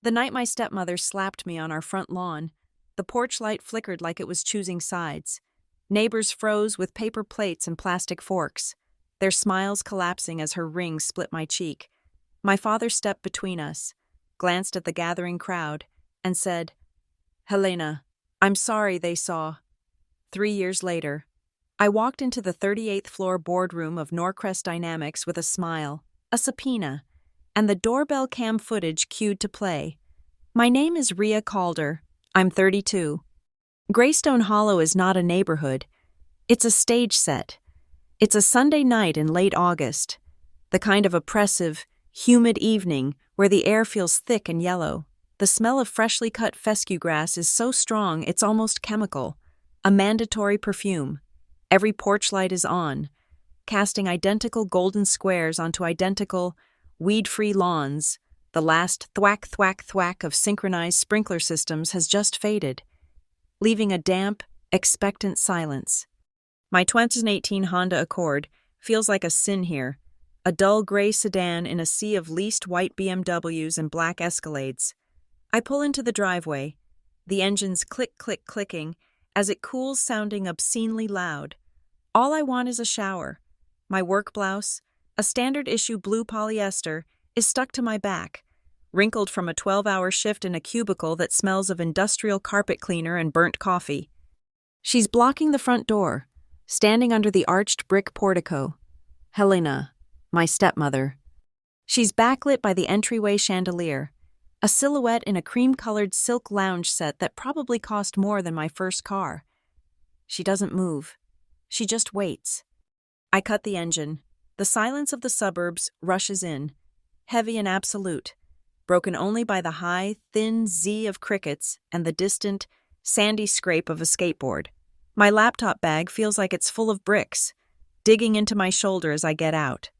The night my stepmother slapped me on our front lawn, the porch light flickered like it was choosing sides. Neighbors froze with paper plates and plastic forks, their smiles collapsing as her ring split my cheek. My father stepped between us, glanced at the gathering crowd, and said, "Helena, I'm sorry they saw." 3 years later, I walked into the 38th floor boardroom of Norcrest Dynamics with a smile, a subpoena, and the doorbell cam footage cued to play. My name is Rhea Calder. I'm 32. Greystone Hollow is not a neighborhood. It's a stage set. It's a Sunday night in late August, the kind of oppressive, humid evening where the air feels thick and yellow. The smell of freshly cut fescue grass is so strong it's almost chemical, a mandatory perfume. Every porch light is on, casting identical golden squares onto identical, weed-free lawns. The last thwack, thwack, thwack of synchronized sprinkler systems has just faded, leaving a damp, expectant silence. My 2018 Honda Accord feels like a sin here, a dull gray sedan in a sea of leased white BMWs and black Escalades. I pull into the driveway, the engine's click-click-clicking as it cools, sounding obscenely loud. All I want is a shower. My work blouse, a standard-issue blue polyester, is stuck to my back, wrinkled from a 12-hour shift in a cubicle that smells of industrial carpet cleaner and burnt coffee. She's blocking the front door, standing under the arched brick portico. Helena, my stepmother. She's backlit by the entryway chandelier, a silhouette in a cream-colored silk lounge set that probably cost more than my first car. She doesn't move. She just waits. I cut the engine. The silence of the suburbs rushes in, heavy and absolute, broken only by the high, thin Z of crickets and the distant, sandy scrape of a skateboard. My laptop bag feels like it's full of bricks, digging into my shoulder as I get out.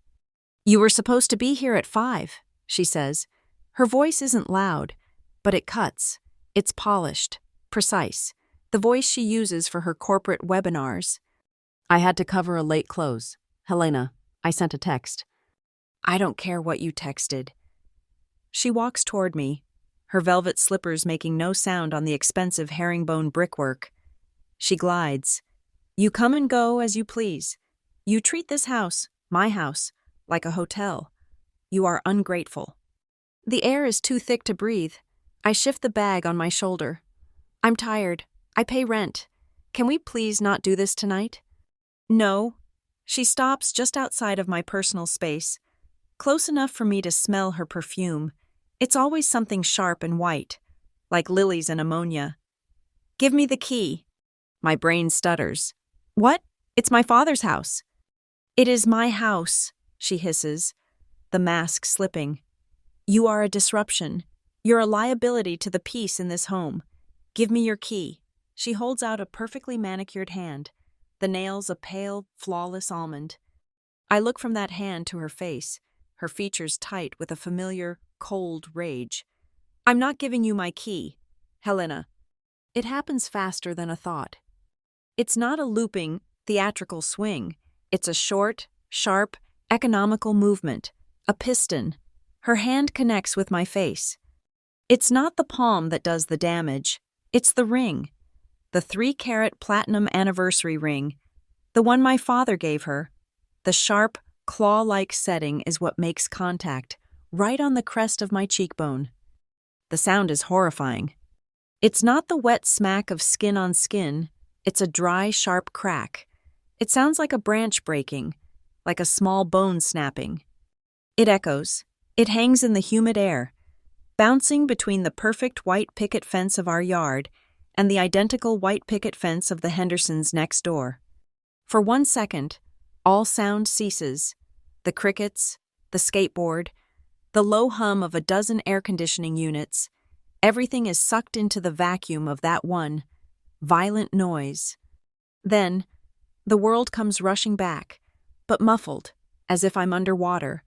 "You were supposed to be here at 5, she says. Her voice isn't loud, but it cuts. It's polished, precise, the voice she uses for her corporate webinars. "I had to cover a late close. Helena, I sent a text." "I don't care what you texted." She walks toward me, her velvet slippers making no sound on the expensive herringbone brickwork. She glides. "You come and go as you please. You treat this house, my house, like a hotel. You are ungrateful." The air is too thick to breathe. I shift the bag on my shoulder. "I'm tired. I pay rent. Can we please not do this tonight?" "No." She stops just outside of my personal space, close enough for me to smell her perfume. It's always something sharp and white, like lilies and ammonia. "Give me the key." My brain stutters. "What? It's my father's house." "It is my house," she hisses, the mask slipping. "You are a disruption. You're a liability to the peace in this home. Give me your key." She holds out a perfectly manicured hand, the nails a pale, flawless almond. I look from that hand to her face, her features tight with a familiar, cold rage. "I'm not giving you my key, Helena." It happens faster than a thought. It's not a looping, theatrical swing. It's a short, sharp, economical movement, a piston. Her hand connects with my face. It's not the palm that does the damage. It's the ring. The 3-carat platinum anniversary ring. The one my father gave her. The sharp, claw-like setting is what makes contact, right on the crest of my cheekbone. The sound is horrifying. It's not the wet smack of skin on skin. It's a dry, sharp crack. It sounds like a branch breaking, like a small bone snapping. It echoes. It hangs in the humid air, bouncing between the perfect white picket fence of our yard and the identical white picket fence of the Hendersons next door. For 1 second, all sound ceases. The crickets, the skateboard, the low hum of a dozen air conditioning units. Everything is sucked into the vacuum of that one violent noise. Then, the world comes rushing back, but muffled, as if I'm underwater.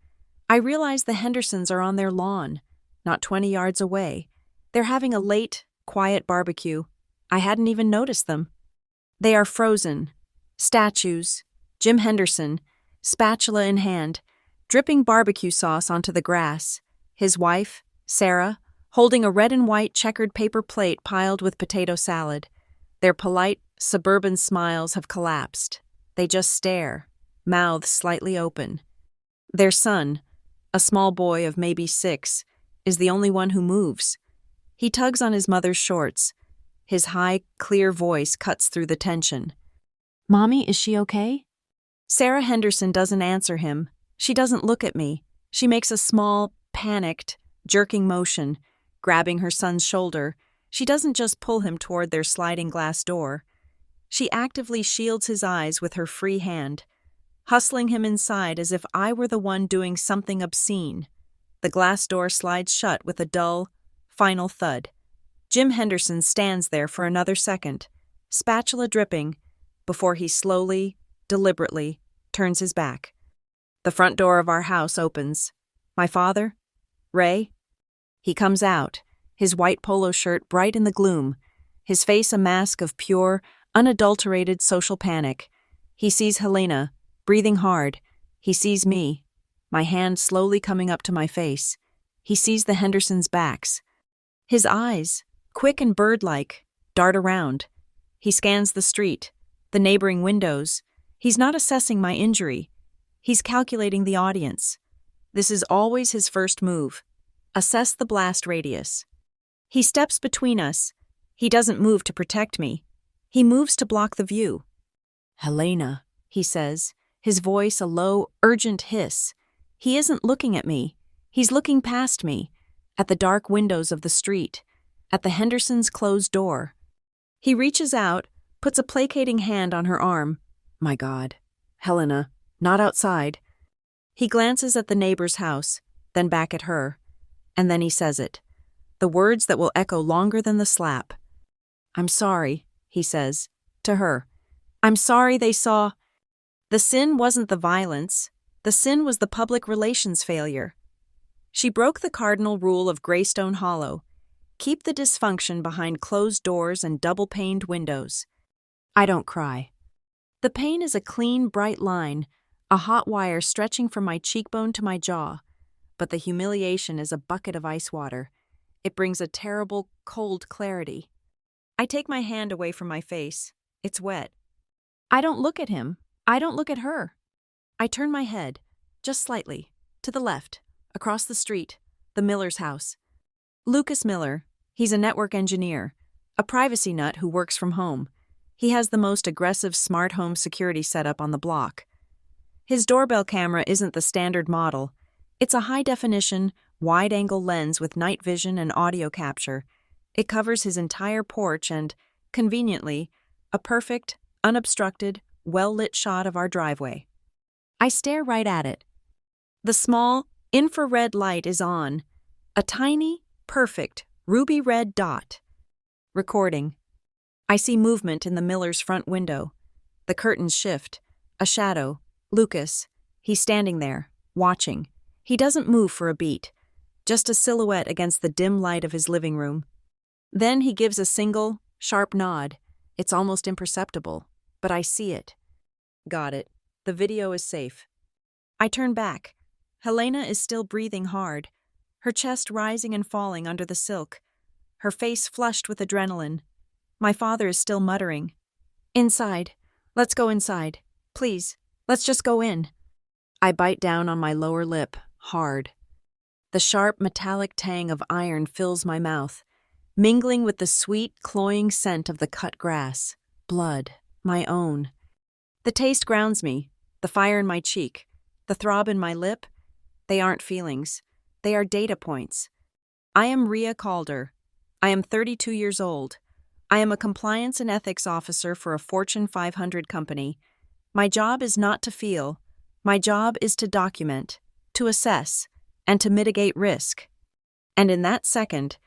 I realize the Hendersons are on their lawn, not 20 yards away. They're having a late, quiet barbecue. I hadn't even noticed them. They are frozen. Statues. Jim Henderson, spatula in hand, dripping barbecue sauce onto the grass. His wife, Sarah, holding a red and white checkered paper plate piled with potato salad. Their polite, suburban smiles have collapsed. They just stare, mouths slightly open. Their son, a small boy of maybe 6, is the only one who moves. He tugs on his mother's shorts. His high, clear voice cuts through the tension. "Mommy, is she okay?" Sarah Henderson doesn't answer him. She doesn't look at me. She makes a small, panicked, jerking motion, grabbing her son's shoulder. She doesn't just pull him toward their sliding glass door. She actively shields his eyes with her free hand, hustling him inside as if I were the one doing something obscene. The glass door slides shut with a dull, final thud. Jim Henderson stands there for another second, spatula dripping, before he slowly, deliberately, turns his back. The front door of our house opens. My father? Ray? He comes out, his white polo shirt bright in the gloom, his face a mask of pure, unadulterated social panic. He sees Helena, breathing hard. He sees me, my hand slowly coming up to my face. He sees the Hendersons' backs. His eyes, quick and bird-like, dart around. He scans the street, the neighboring windows. He's not assessing my injury. He's calculating the audience. This is always his first move. Assess the blast radius. He steps between us. He doesn't move to protect me. He moves to block the view. "Helena," he says, his voice a low, urgent hiss. He isn't looking at me. He's looking past me, at the dark windows of the street, at the Hendersons' closed door. He reaches out, puts a placating hand on her arm. My God. Helena, not outside. He glances at the neighbor's house, then back at her. And then he says it. The words that will echo longer than the slap. "I'm sorry," he says, to her. "I'm sorry they saw." The sin wasn't the violence. The sin was the public relations failure. She broke the cardinal rule of Greystone Hollow. Keep the dysfunction behind closed doors and double-paned windows. I don't cry. The pain is a clean, bright line, a hot wire stretching from my cheekbone to my jaw. But the humiliation is a bucket of ice water. It brings a terrible, cold clarity. I take my hand away from my face. It's wet. I don't look at him. I don't look at her. I turn my head, just slightly, to the left, across the street, the Miller's house. Lucas Miller, he's a network engineer, a privacy nut who works from home. He has the most aggressive smart home security setup on the block. His doorbell camera isn't the standard model. It's a high-definition, wide-angle lens with night vision and audio capture. It covers his entire porch and, conveniently, a perfect, unobstructed, well-lit shot of our driveway. I stare right at it. The small, infrared light is on. A tiny, perfect, ruby red dot. Recording. I see movement in the Miller's front window. The curtains shift. A shadow. Lucas. He's standing there, watching. He doesn't move for a beat. Just a silhouette against the dim light of his living room. Then he gives a single, sharp nod. It's almost imperceptible, but I see it. Got it. The video is safe. I turn back. Helena is still breathing hard, her chest rising and falling under the silk, her face flushed with adrenaline. My father is still muttering. "Inside. Let's go inside. Please, let's just go in." I bite down on my lower lip, hard. The sharp, metallic tang of iron fills my mouth, mingling with the sweet, cloying scent of the cut grass. Blood, my own. The taste grounds me, the fire in my cheek, the throb in my lip. They aren't feelings. They are data points. I am Rhea Calder. I am 32 years old. I am a compliance and ethics officer for a Fortune 500 company. My job is not to feel. My job is to document, to assess, and to mitigate risk. And in that second,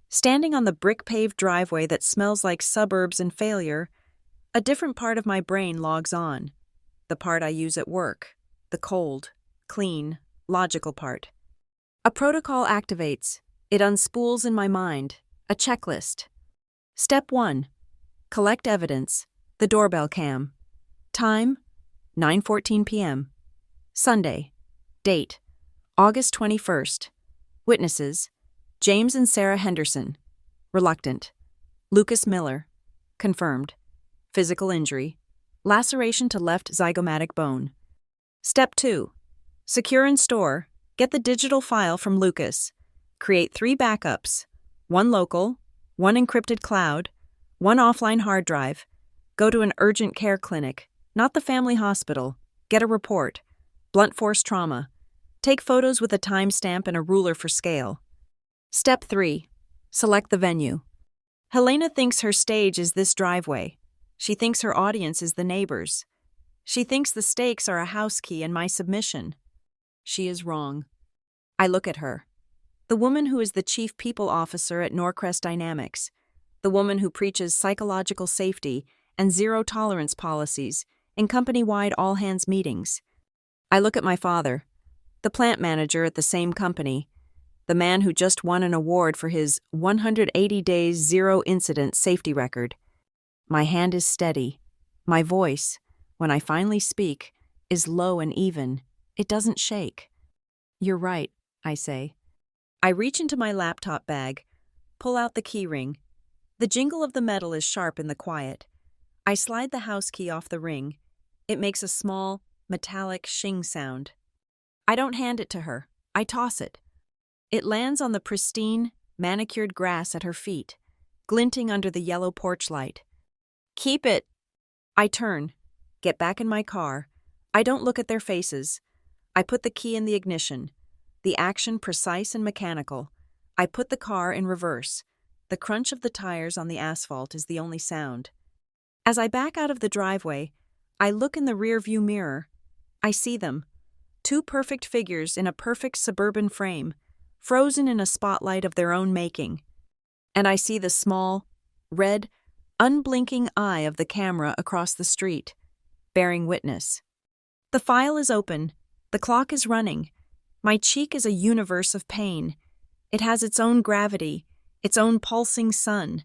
standing on the brick-paved driveway that smells like suburbs and failure, a different part of my brain logs on. The part I use at work. The cold, clean, logical part. A protocol activates. It unspools in my mind. A checklist. Step 1. Collect evidence. The doorbell cam. Time, 9:14 p.m. Sunday. Date, August 21st. Witnesses, James and Sarah Henderson. Reluctant. Lucas Miller. Confirmed. Physical injury. Laceration to left zygomatic bone. Step 2. Secure and store. Get the digital file from Lucas. Create 3 backups. 1 local, 1 encrypted cloud, 1 offline hard drive. Go to an urgent care clinic, not the family hospital. Get a report. Blunt force trauma. Take photos with a timestamp and a ruler for scale. Step 3. Select the venue. Helena thinks her stage is this driveway. She thinks her audience is the neighbors. She thinks the stakes are a house key and my submission. She is wrong. I look at her. The woman who is the chief people officer at Norcrest Dynamics. The woman who preaches psychological safety and zero-tolerance policies in company-wide all-hands meetings. I look at my father, the plant manager at the same company, the man who just won an award for his 180 days zero-incident safety record. My hand is steady. My voice, when I finally speak, is low and even. It doesn't shake. You're right, I say. I reach into my laptop bag, pull out the key ring. The jingle of the metal is sharp in the quiet. I slide the house key off the ring. It makes a small, metallic shing sound. I don't hand it to her. I toss it. It lands on the pristine, manicured grass at her feet, glinting under the yellow porch light. Keep it. I turn, get back in my car. I don't look at their faces. I put the key in the ignition, the action precise and mechanical. I put the car in reverse. The crunch of the tires on the asphalt is the only sound. As I back out of the driveway, I look in the rearview mirror. I see them. 2 perfect figures in a perfect suburban frame, frozen in a spotlight of their own making. And I see the small, red, unblinking eye of the camera across the street, bearing witness. The file is open. The clock is running. My cheek is a universe of pain. It has its own gravity, its own pulsing sun,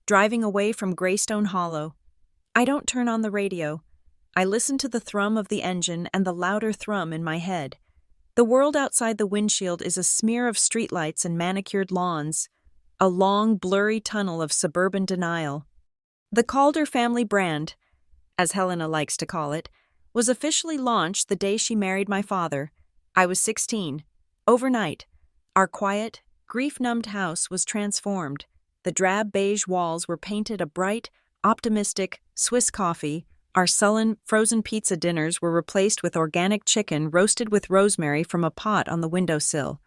driving away from Greystone Hollow. I don't turn on the radio. I listen to the thrum of the engine and the louder thrum in my head. The world outside the windshield is a smear of streetlights and manicured lawns, a long, blurry tunnel of suburban denial. The Calder family brand, as Helena likes to call it, was officially launched the day she married my father. I was 16. Overnight, our quiet, grief-numbed house was transformed. The drab beige walls were painted a bright, optimistic Swiss coffee. Our sullen, frozen pizza dinners were replaced with organic chicken roasted with rosemary from a pot on the windowsill.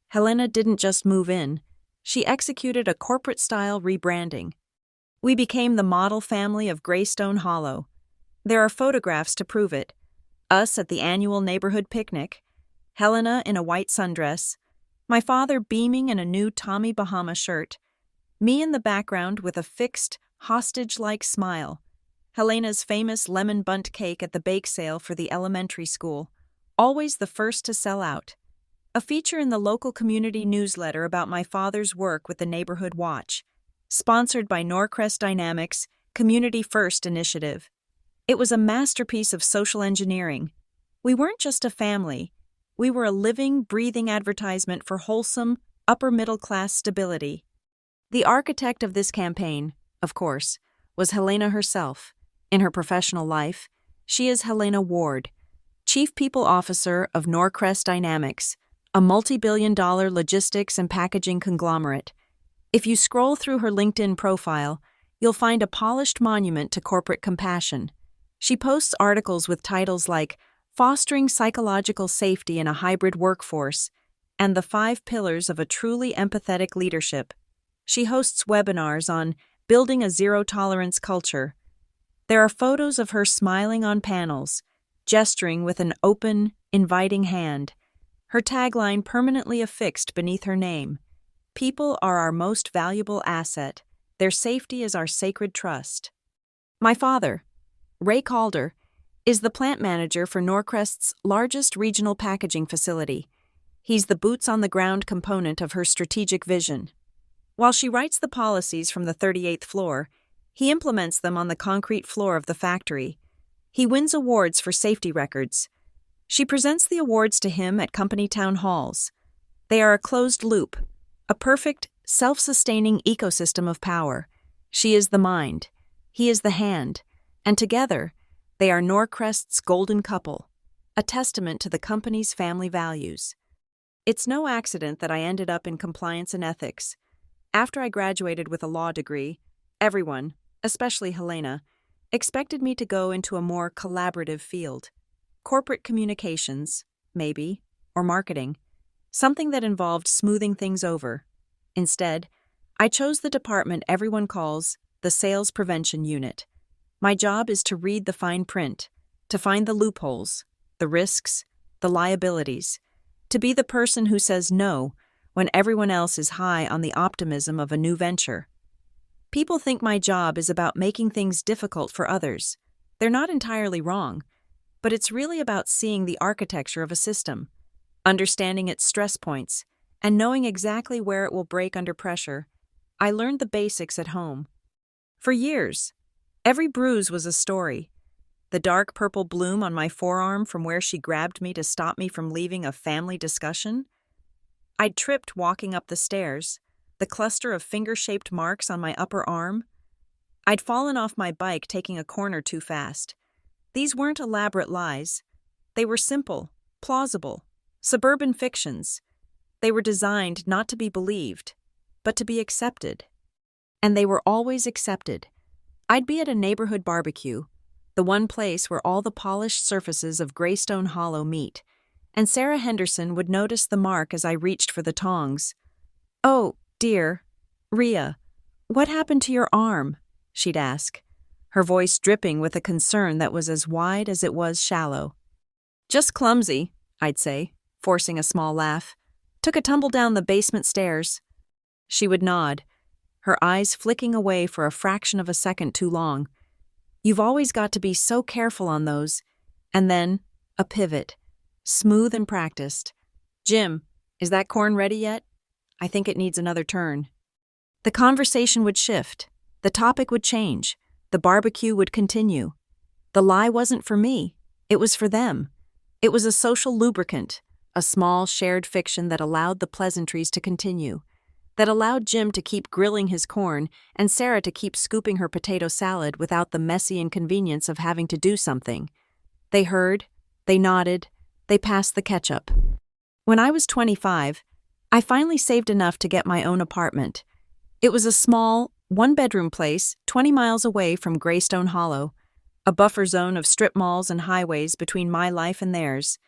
Helena didn't just move in. She executed a corporate-style rebranding. We became the model family of Greystone Hollow. There are photographs to prove it. Us at the annual neighborhood picnic, Helena in a white sundress, my father beaming in a new Tommy Bahama shirt, me in the background with a fixed, hostage-like smile, Helena's famous lemon bundt cake at the bake sale for the elementary school, always the first to sell out, a feature in the local community newsletter about my father's work with the Neighborhood Watch, sponsored by Norcrest Dynamics Community First Initiative. It was a masterpiece of social engineering. We weren't just a family. We were a living, breathing advertisement for wholesome, upper-middle-class stability. The architect of this campaign, of course, was Helena herself. In her professional life, she is Helena Ward, Chief People Officer of Norcrest Dynamics, a multi-billion-dollar logistics and packaging conglomerate. If you scroll through her LinkedIn profile, you'll find a polished monument to corporate compassion. She posts articles with titles like Fostering Psychological Safety in a Hybrid Workforce and The 5 Pillars of a Truly Empathetic Leadership. She hosts webinars on building a zero-tolerance culture. There are photos of her smiling on panels, gesturing with an open, inviting hand, her tagline permanently affixed beneath her name. People are our most valuable asset. Their safety is our sacred trust. My father, Ray Calder, is the plant manager for Norcrest's largest regional packaging facility. He's the boots-on-the-ground component of her strategic vision. While she writes the policies from the 38th floor, he implements them on the concrete floor of the factory. He wins awards for safety records. She presents the awards to him at company town halls. They are a closed loop, A perfect, self-sustaining ecosystem of power. She is the mind, he is the hand, and together, they are Norcrest's golden couple, a testament to the company's family values. It's no accident that I ended up in compliance and ethics. After I graduated with a law degree, everyone, especially Helena, expected me to go into a more collaborative field. Corporate communications, maybe, or marketing. Something that involved smoothing things over. Instead, I chose the department everyone calls the Sales Prevention Unit. My job is to read the fine print, to find the loopholes, the risks, the liabilities, to be the person who says no when everyone else is high on the optimism of a new venture. People think my job is about making things difficult for others. They're not entirely wrong, but it's really about seeing the architecture of a system, understanding its stress points, and knowing exactly where it will break under pressure. I learned the basics at home. For years, every bruise was a story. The dark purple bloom on my forearm from where she grabbed me to stop me from leaving a family discussion. I'd tripped walking up the stairs, the cluster of finger-shaped marks on my upper arm. I'd fallen off my bike taking a corner too fast. These weren't elaborate lies. They were simple, plausible, suburban fictions. They were designed not to be believed, but to be accepted. And they were always accepted. I'd be at a neighborhood barbecue, the one place where all the polished surfaces of Greystone Hollow meet, and Sarah Henderson would notice the mark as I reached for the tongs. "Oh, dear, Rhea, what happened to your arm?" she'd ask, her voice dripping with a concern that was as wide as it was shallow. "Just clumsy," I'd say, forcing a small laugh. "Took a tumble down the basement stairs." She would nod, her eyes flicking away for a fraction of a second too long. "You've always got to be so careful on those." And then, a pivot, smooth and practiced. "Jim, is that corn ready yet? I think it needs another turn." The conversation would shift. The topic would change. The barbecue would continue. The lie wasn't for me. It was for them. It was a social lubricant, a small shared fiction that allowed the pleasantries to continue, that allowed Jim to keep grilling his corn and Sarah to keep scooping her potato salad without the messy inconvenience of having to do something. They heard, they nodded, they passed the ketchup. When I was 25, I finally saved enough to get my own apartment. It was a small, one-bedroom place 20 miles away from Greystone Hollow, a buffer zone of strip malls and highways between my life and theirs.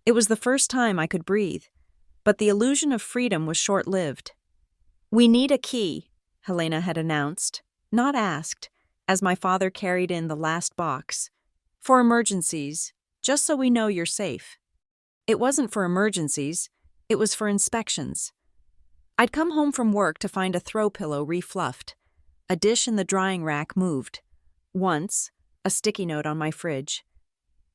It was the first time I could breathe, but the illusion of freedom was short-lived. "We need a key," Helena had announced, not asked, as my father carried in the last box. "For emergencies, just so we know you're safe." It wasn't for emergencies, it was for inspections. I'd come home from work to find a throw pillow refluffed. A dish in the drying rack moved. Once, a sticky note on my fridge.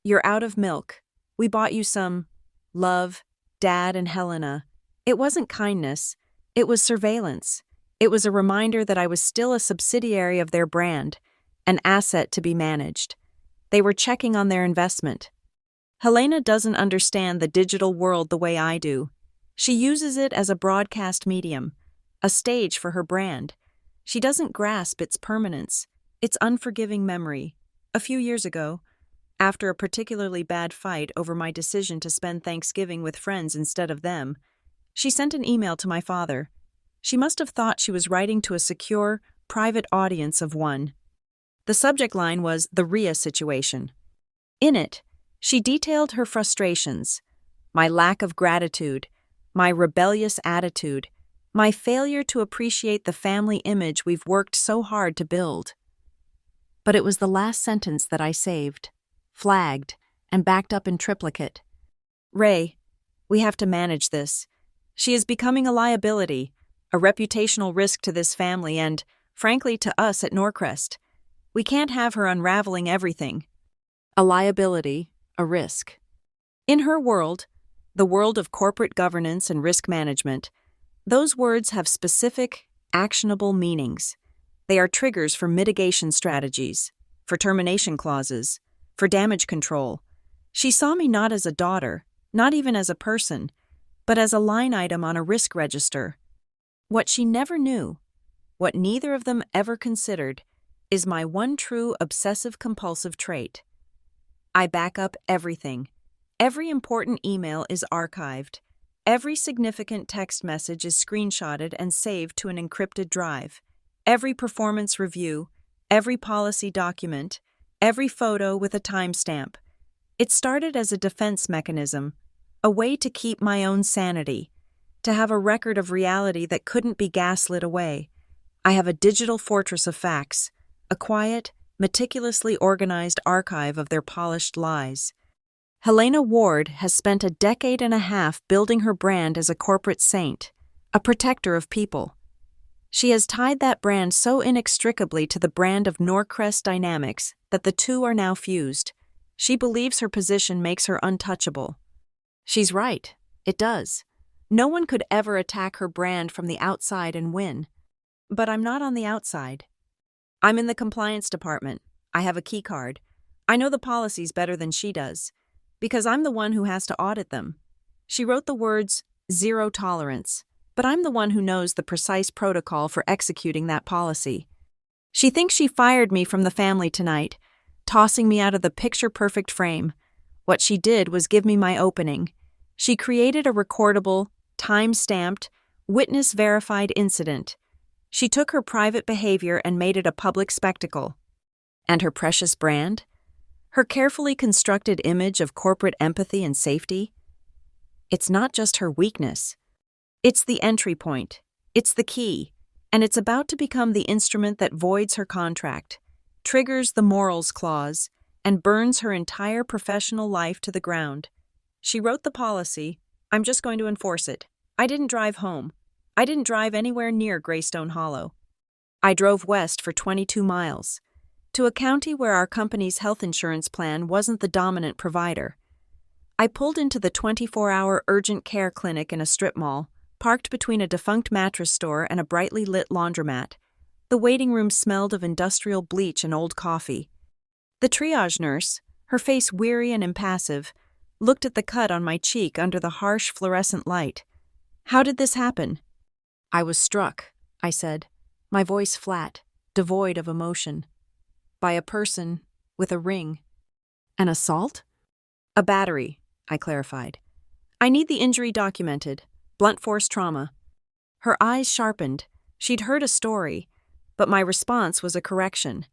"You're out of milk. We bought you some. Love, Dad and Helena." It wasn't kindness. It was surveillance. It was a reminder that I was still a subsidiary of their brand, an asset to be managed. They were checking on their investment. Helena doesn't understand the digital world the way I do. She uses it as a broadcast medium, a stage for her brand. She doesn't grasp its permanence, its unforgiving memory. A few years ago, after a particularly bad fight over my decision to spend Thanksgiving with friends instead of them, she sent an email to my father. She must have thought she was writing to a secure, private audience of one. The subject line was the Rhea situation. In it, she detailed her frustrations, my lack of gratitude, my rebellious attitude, my failure to appreciate the family image we've worked so hard to build. But it was the last sentence that I saved, flagged, and backed up in triplicate. "Ray, we have to manage this. She is becoming a liability, a reputational risk to this family and, frankly, to us at Norcrest. We can't have her unraveling everything." A liability, a risk. In her world, the world of corporate governance and risk management, those words have specific, actionable meanings. They are triggers for mitigation strategies, for termination clauses, for damage control. She saw me not as a daughter, not even as a person, but as a line item on a risk register. What she never knew, what neither of them ever considered, is my one true obsessive-compulsive trait. I back up everything. Every important email is archived. Every significant text message is screenshotted and saved to an encrypted drive. Every performance review, every policy document, every photo with a timestamp. It started as a defense mechanism, a way to keep my own sanity, to have a record of reality that couldn't be gaslit away. I have a digital fortress of facts, a quiet, meticulously organized archive of their polished lies. Helena Ward has spent a decade and a half building her brand as a corporate saint, a protector of people. She has tied that brand so inextricably to the brand of Norcrest Dynamics that the two are now fused. She believes her position makes her untouchable. She's right, it does. No one could ever attack her brand from the outside and win. But I'm not on the outside. I'm in the compliance department. I have a key card. I know the policies better than she does, because I'm the one who has to audit them. She wrote the words, zero tolerance, but I'm the one who knows the precise protocol for executing that policy. She thinks she fired me from the family tonight, tossing me out of the picture-perfect frame. What she did was give me my opening. She created a recordable, time-stamped, witness-verified incident. She took her private behavior and made it a public spectacle. And her precious brand? Her carefully constructed image of corporate empathy and safety? It's not just her weakness. It's the entry point. It's the key. And it's about to become the instrument that voids her contract, triggers the morals clause, and burns her entire professional life to the ground. She wrote the policy. I'm just going to enforce it. I didn't drive home. I didn't drive anywhere near Greystone Hollow. I drove west for 22 miles, to a county where our company's health insurance plan wasn't the dominant provider. I pulled into the 24-hour urgent care clinic in a strip mall, parked between a defunct mattress store and a brightly lit laundromat. The waiting room smelled of industrial bleach and old coffee. The triage nurse, her face weary and impassive, looked at the cut on my cheek under the harsh fluorescent light. How did this happen? I was struck, I said, my voice flat, devoid of emotion. By a person with a ring. An assault? A battery, I clarified. I need the injury documented. Blunt force trauma. Her eyes sharpened. She'd heard a story, but my response was a correction.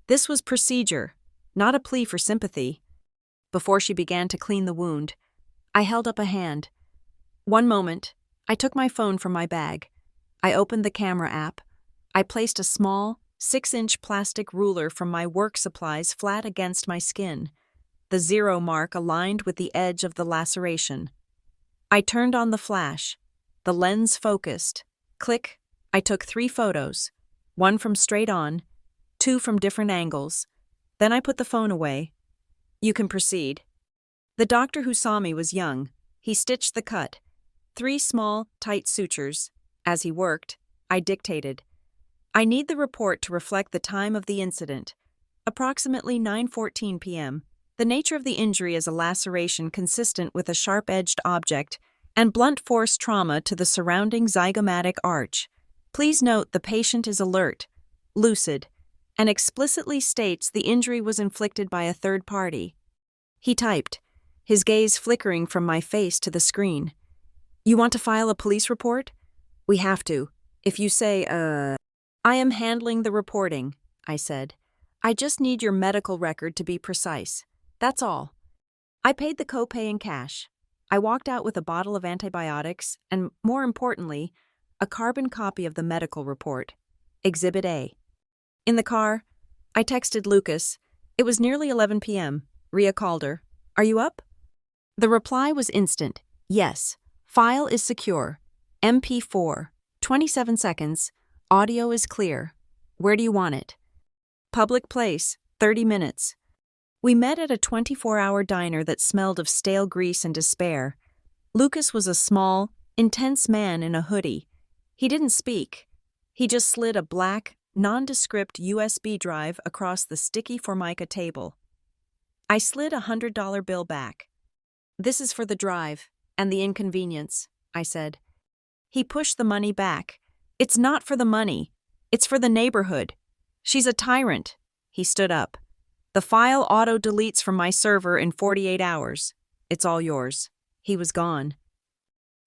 This was procedure, not a plea for sympathy. Before she began to clean the wound, I held up a hand. One moment, I took my phone from my bag. I opened the camera app. I placed a small, 6-inch plastic ruler from my work supplies flat against my skin. The zero mark aligned with the edge of the laceration. I turned on the flash. The lens focused. Click. I took 3 photos. 1 from straight on, 2 from different angles. Then I put the phone away. You can proceed. The doctor who saw me was young. He stitched the cut. 3 small, tight sutures. As he worked, I dictated. I need the report to reflect the time of the incident. Approximately 9:14 p.m. The nature of the injury is a laceration consistent with a sharp-edged object and blunt force trauma to the surrounding zygomatic arch. Please note the patient is alert, lucid, and explicitly states the injury was inflicted by a third party. He typed, his gaze flickering from my face to the screen. You want to file a police report? We have to. If you say, I am handling the reporting, I said. I just need your medical record to be precise. That's all. I paid the copay in cash. I walked out with a bottle of antibiotics and, more importantly, a carbon copy of the medical report, Exhibit A. In the car, I texted Lucas. It was nearly 11 p.m. Rhea Calder. Are you up? The reply was instant. Yes. File is secure. MP4. 27 seconds. Audio is clear. Where do you want it? Public place. 30 minutes. We met at a 24-hour diner that smelled of stale grease and despair. Lucas was a small, intense man in a hoodie. He didn't speak. He just slid a black, nondescript USB drive across the sticky Formica table. I slid a $100 bill back. This is for the drive and the inconvenience, I said. He pushed the money back, It's not for the money. It's for the neighborhood. She's a tyrant. He stood up. The file auto-deletes from my server in 48 hours. It's all yours. He was gone.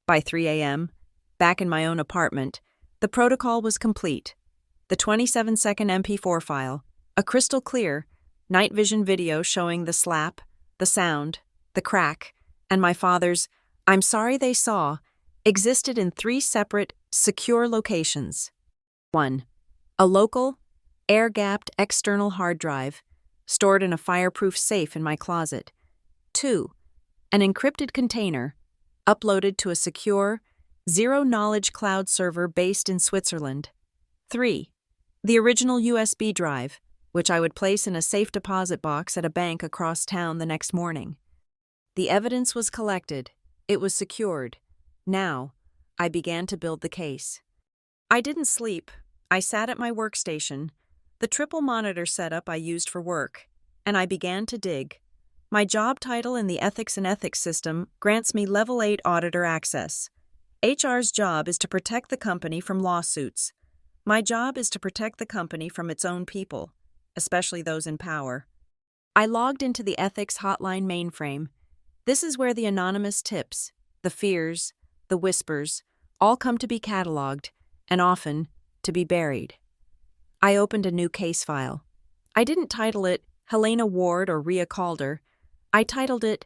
By 3 a.m., back in my own apartment, the protocol was complete. The 27-second MP4 file, a crystal clear, night vision video showing the slap, the sound, the crack, and my father's "I'm sorry they saw," existed in 3 separate, secure locations. 1. A local, air-gapped external hard drive, stored in a fireproof safe in my closet. 2. An encrypted container, uploaded to a secure, zero-knowledge cloud server based in Switzerland. 3. The original USB drive, which I would place in a safe deposit box at a bank across town the next morning. The evidence was collected. It was secured. Now, I began to build the case. I didn't sleep. I sat at my workstation, the triple monitor setup I used for work, and I began to dig. My job title in the Ethics and Ethics system grants me Level 8 auditor access. HR's job is to protect the company from lawsuits. My job is to protect the company from its own people, especially those in power. I logged into the ethics hotline mainframe. This is where the anonymous tips, the fears, the whispers, all come to be cataloged, and often to be buried. I opened a new case file. I didn't title it Helena Ward or Rhea Calder. I titled it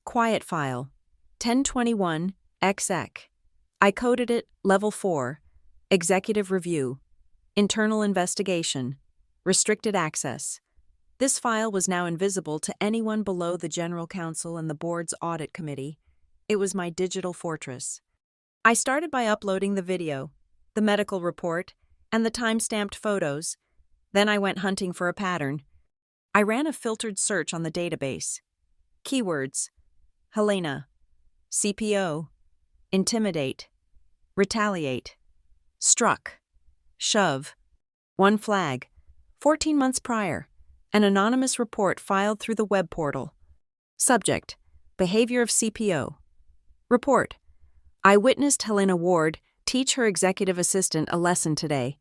Quiet File, 1021 XX. I coded it Level 4, Executive Review, Internal Investigation, Restricted Access. This file was now invisible to anyone below the General Counsel and the Board's Audit Committee. It was my digital fortress. I started by uploading the video, the medical report, and the time-stamped photos. Then I went hunting for a pattern. I ran a filtered search on the database. Keywords: Helena, CPO, intimidate, retaliate, struck, shove, one flag, 14 months prior, an anonymous report filed through the web portal. Subject: behavior of CPO. Report: I witnessed Helena Ward teach her executive assistant a lesson today.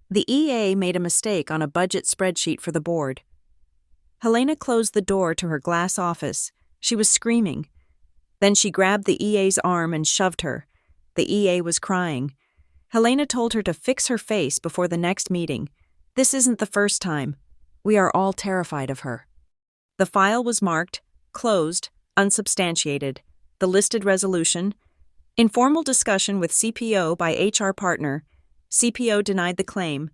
The EA made a mistake on a budget spreadsheet for the board. Helena closed the door to her glass office. She was screaming. Then she grabbed the EA's arm and shoved her. The EA was crying. Helena told her to fix her face before the next meeting. This isn't the first time. We are all terrified of her. The file was marked, closed, unsubstantiated. The listed resolution: informal discussion with CPO by HR partner. CPO denied the claim.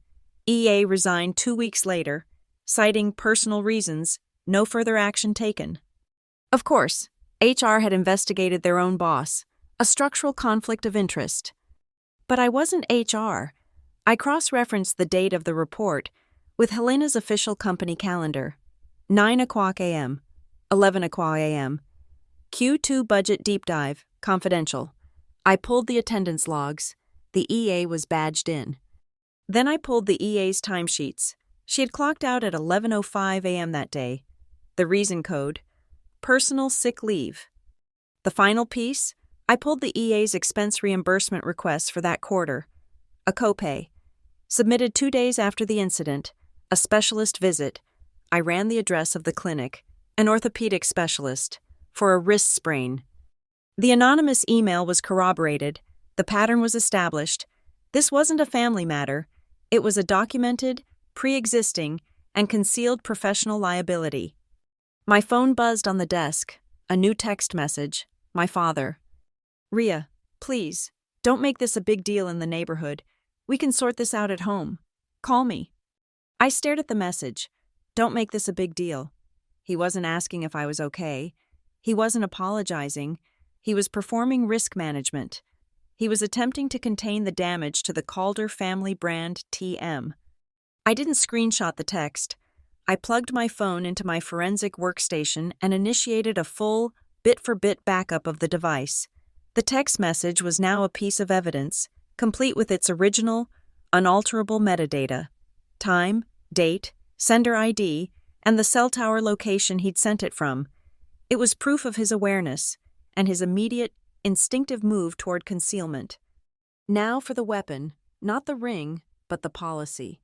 EA resigned 2 weeks later, citing personal reasons, no further action taken. Of course, HR had investigated their own boss, a structural conflict of interest. But I wasn't HR. I cross-referenced the date of the report with Helena's official company calendar. 9:00 a.m., 11:00 a.m. Q2 budget deep dive, confidential. I pulled the attendance logs. The EA was badged in. Then I pulled the EA's timesheets. She had clocked out at 11:05 a.m. that day. The reason code: personal sick leave. The final piece: I pulled the EA's expense reimbursement requests for that quarter. A copay. Submitted 2 days after the incident. A specialist visit. I ran the address of the clinic, an orthopedic specialist, for a wrist sprain. The anonymous email was corroborated. The pattern was established. This wasn't a family matter. It was a documented, pre-existing, and concealed professional liability. My phone buzzed on the desk. A new text message. My father. Rhea, please, don't make this a big deal in the neighborhood. We can sort this out at home. Call me. I stared at the message. Don't make this a big deal. He wasn't asking if I was okay. He wasn't apologizing. He was performing risk management. He was attempting to contain the damage to the Calder family brand TM. I didn't screenshot the text. I plugged my phone into my forensic workstation and initiated a full, bit-for-bit backup of the device. The text message was now a piece of evidence, complete with its original, unalterable metadata: time, date, sender ID, and the cell tower location he'd sent it from. It was proof of his awareness and his immediate, instinctive move toward concealment. Now for the weapon, Not the ring, but the policy.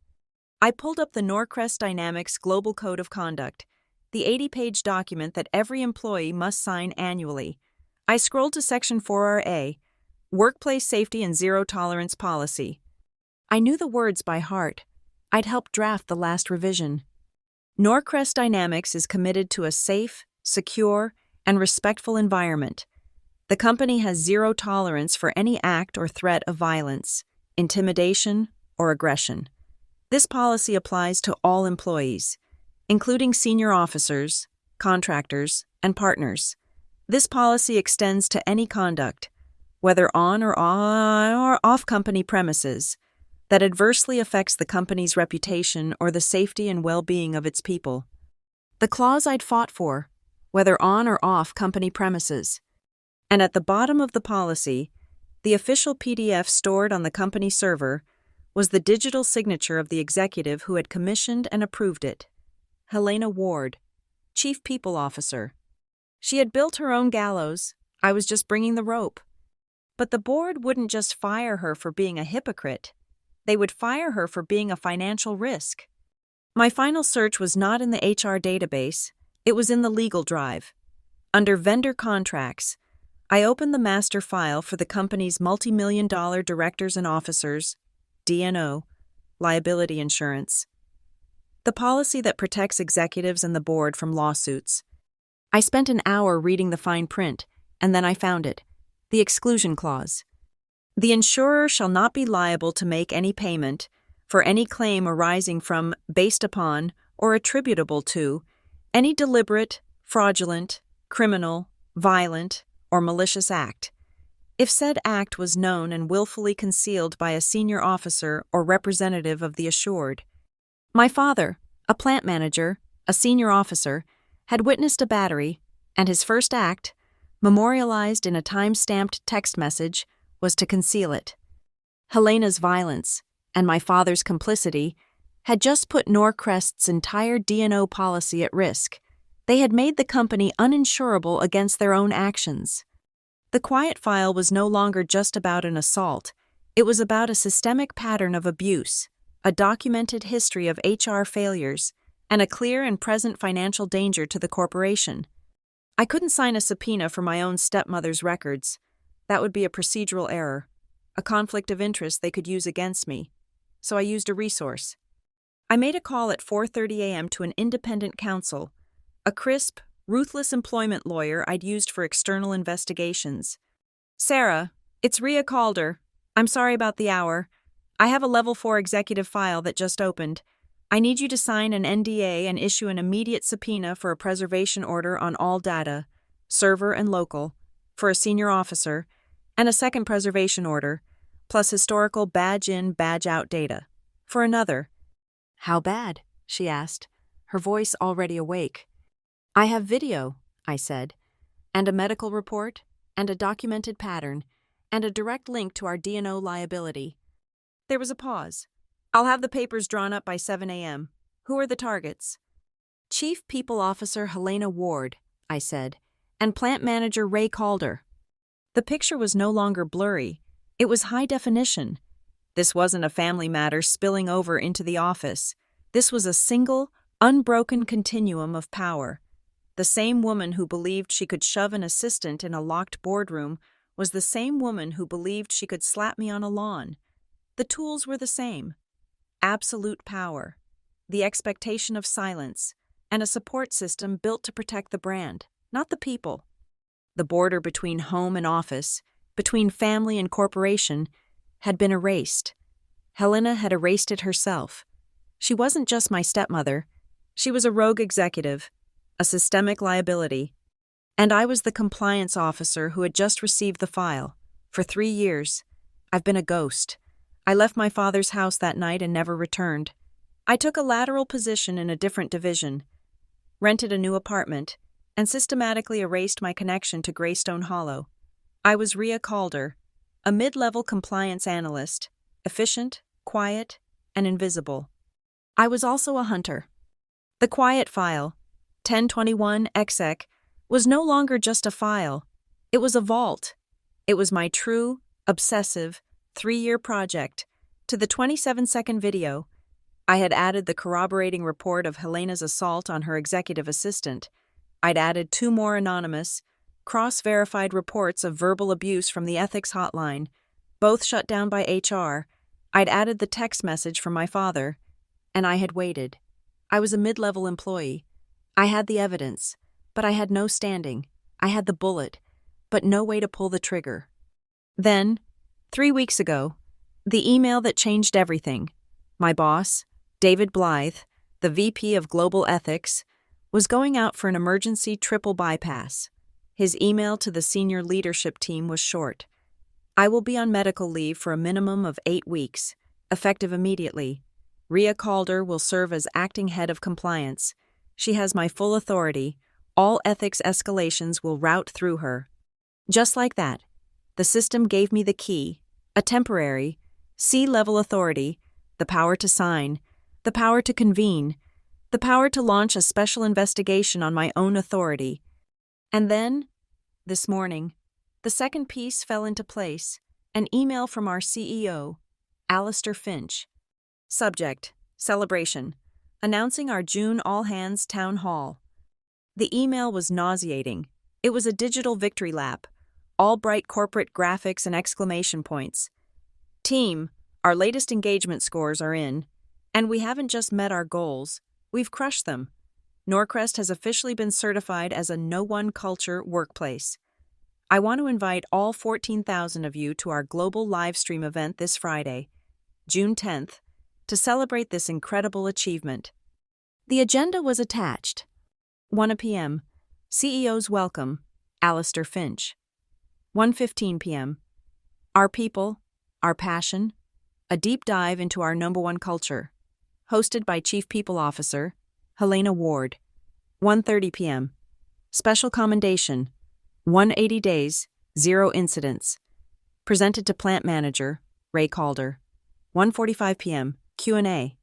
I pulled up the Norcrest Dynamics Global Code of Conduct, the 80-page document that every employee must sign annually. I scrolled to Section 4RA, Workplace Safety and Zero Tolerance Policy. I knew the words by heart. I'd helped draft the last revision. Norcrest Dynamics is committed to a safe, secure, and respectful environment. The company has zero tolerance for any act or threat of violence, intimidation, or aggression. This policy applies to all employees, including senior officers, contractors, and partners. This policy extends to any conduct, whether on or off company premises, that adversely affects the company's reputation or the safety and well-being of its people. The clause I'd fought for, whether on or off company premises. And at the bottom of the policy, the official PDF stored on the company server, was the digital signature of the executive who had commissioned and approved it. Helena Ward, Chief People Officer. She had built her own gallows. I was just bringing the rope. But the board wouldn't just fire her for being a hypocrite. They would fire her for being a financial risk. My final search was not in the HR database. It was in the legal drive. Under vendor contracts, I opened the master file for the company's multi-million-dollar directors and officers, D&O, liability insurance. The policy that protects executives and the board from lawsuits. I spent an hour reading the fine print, and then I found it. The exclusion clause. The insurer shall not be liable to make any payment for any claim arising from, based upon, or attributable to, any deliberate, fraudulent, criminal, violent, or malicious act, if said act was known and willfully concealed by a senior officer or representative of the assured. My father, a plant manager, a senior officer, had witnessed a battery, and his first act, memorialized in a time-stamped text message, was to conceal it. Helena's violence, and my father's complicity, had just put Norcrest's entire D&O policy at risk. They had made the company uninsurable against their own actions. The quiet file was no longer just about an assault. It was about a systemic pattern of abuse, a documented history of HR failures, and a clear and present financial danger to the corporation. I couldn't sign a subpoena for my own stepmother's records. That would be a procedural error, a conflict of interest they could use against me. So I used a resource. I made a call at 4:30 a.m. to an independent counsel, a crisp, ruthless employment lawyer I'd used for external investigations. Sarah, it's Rhea Calder. I'm sorry about the hour. I have a Level 4 executive file that just opened. I need you to sign an NDA and issue an immediate subpoena for a preservation order on all data, server and local, for a senior officer, and a second preservation order, plus historical badge-in, badge-out data, for another. How bad? She asked, her voice already awake. I have video, I said, and a medical report, and a documented pattern, and a direct link to our D&O liability. There was a pause. I'll have the papers drawn up by 7 a.m. Who are the targets? Chief People Officer Helena Ward, I said, and Plant Manager Ray Calder. The picture was no longer blurry. It was high definition. This wasn't a family matter spilling over into the office. This was a single, unbroken continuum of power. The same woman who believed she could shove an assistant in a locked boardroom was the same woman who believed she could slap me on a lawn. The tools were the same. Absolute power, the expectation of silence, and a support system built to protect the brand, not the people. The border between home and office, between family and corporation, had been erased. Helena had erased it herself. She wasn't just my stepmother. She was a rogue executive, a systemic liability, and I was the compliance officer who had just received the file. For 3 years, I've been a ghost. I left my father's house that night and never returned. I took a lateral position in a different division, rented a new apartment, and systematically erased my connection to Greystone Hollow. I was Rhea Calder, a mid-level compliance analyst, efficient, quiet, and invisible. I was also a hunter. The quiet file, 1021 exec, was no longer just a file. It was a vault. It was my true, obsessive, 3-year project, To the 27-second video, I had added the corroborating report of Helena's assault on her executive assistant. I'd added 2 more anonymous, cross-verified reports of verbal abuse from the ethics hotline, both shut down by HR. I'd added the text message from my father, and I had waited. I was a mid-level employee. I had the evidence, but I had no standing. I had the bullet, but no way to pull the trigger. Then, 3 weeks ago, the email that changed everything. My boss, David Blythe, the VP of Global Ethics, was going out for an emergency triple bypass. His email to the senior leadership team was short. I will be on medical leave for a minimum of 8 weeks, effective immediately. Rhea Calder will serve as acting head of compliance. She has my full authority. All ethics escalations will route through her. Just like that, the system gave me the key, a temporary, C-level authority, the power to sign, the power to convene, the power to launch a special investigation on my own authority. And then, this morning, the second piece fell into place, an email from our CEO, Alistair Finch. Subject, celebration, announcing our June all-hands town hall. The email was nauseating. It was a digital victory lap, all bright corporate graphics and exclamation points. Team, our latest engagement scores are in, and we haven't just met our goals, we've crushed them. Norcrest has officially been certified as a no-one culture workplace. I want to invite all 14,000 of you to our global live stream event this Friday, June 10th, to celebrate this incredible achievement. The agenda was attached. 1 p.m., CEO's welcome, Alistair Finch. 1:15 p.m., our people, our passion, a deep dive into our number one culture, hosted by Chief People Officer, Helena Ward. 1:30 p.m., special commendation, 180 days, 0 incidents, presented to Plant Manager, Ray Calder. 1:45 p.m., Q&A.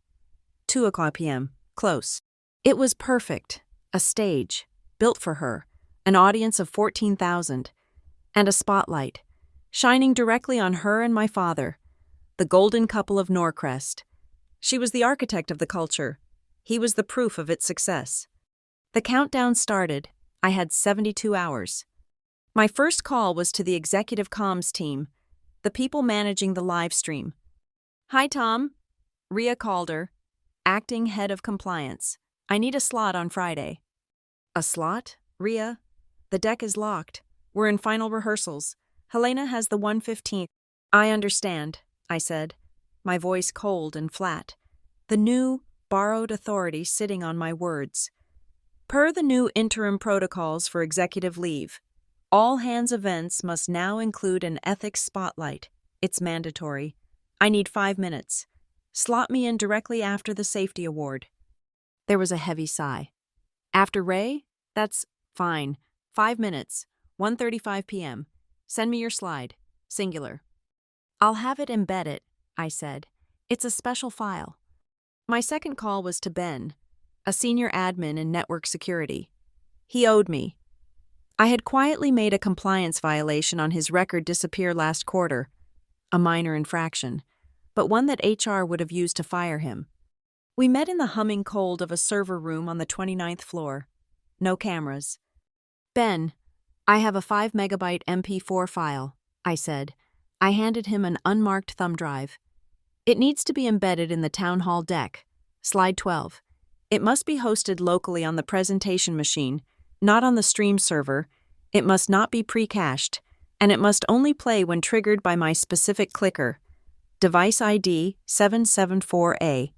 2 p.m., close. It was perfect, a stage, built for her, an audience of 14,000, and a spotlight, shining directly on her and my father, the golden couple of Norcrest. She was the architect of the culture. He was the proof of its success. The countdown started. I had 72 hours. My first call was to the executive comms team, the people managing the live stream. Hi, Tom. Rhea Calder, acting head of compliance. I need a slot on Friday. A slot? Rhea? The deck is locked. We're in final rehearsals. Helena has the 1:15. I understand, I said, my voice cold and flat, the new, borrowed authority sitting on my words. Per the new interim protocols for executive leave, all hands events must now include an ethics spotlight. It's mandatory. I need 5 minutes. Slot me in directly after the safety award. There was a heavy sigh. After Ray? That's fine. 5 minutes. 1:35 p.m. Send me your slide. Singular. I'll have it embedded, I said. It's a special file. My second call was to Ben, a senior admin in network security. He owed me. I had quietly made a compliance violation on his record disappear last quarter, a minor infraction, but one that HR would have used to fire him. We met in the humming cold of a server room on the 29th floor. No cameras. Ben, I have a 5-megabyte MP4 file, I said. I handed him an unmarked thumb drive. It needs to be embedded in the town hall deck. Slide 12. It must be hosted locally on the presentation machine, not on the stream server. It must not be pre-cached, and it must only play when triggered by my specific clicker. Device ID 774A.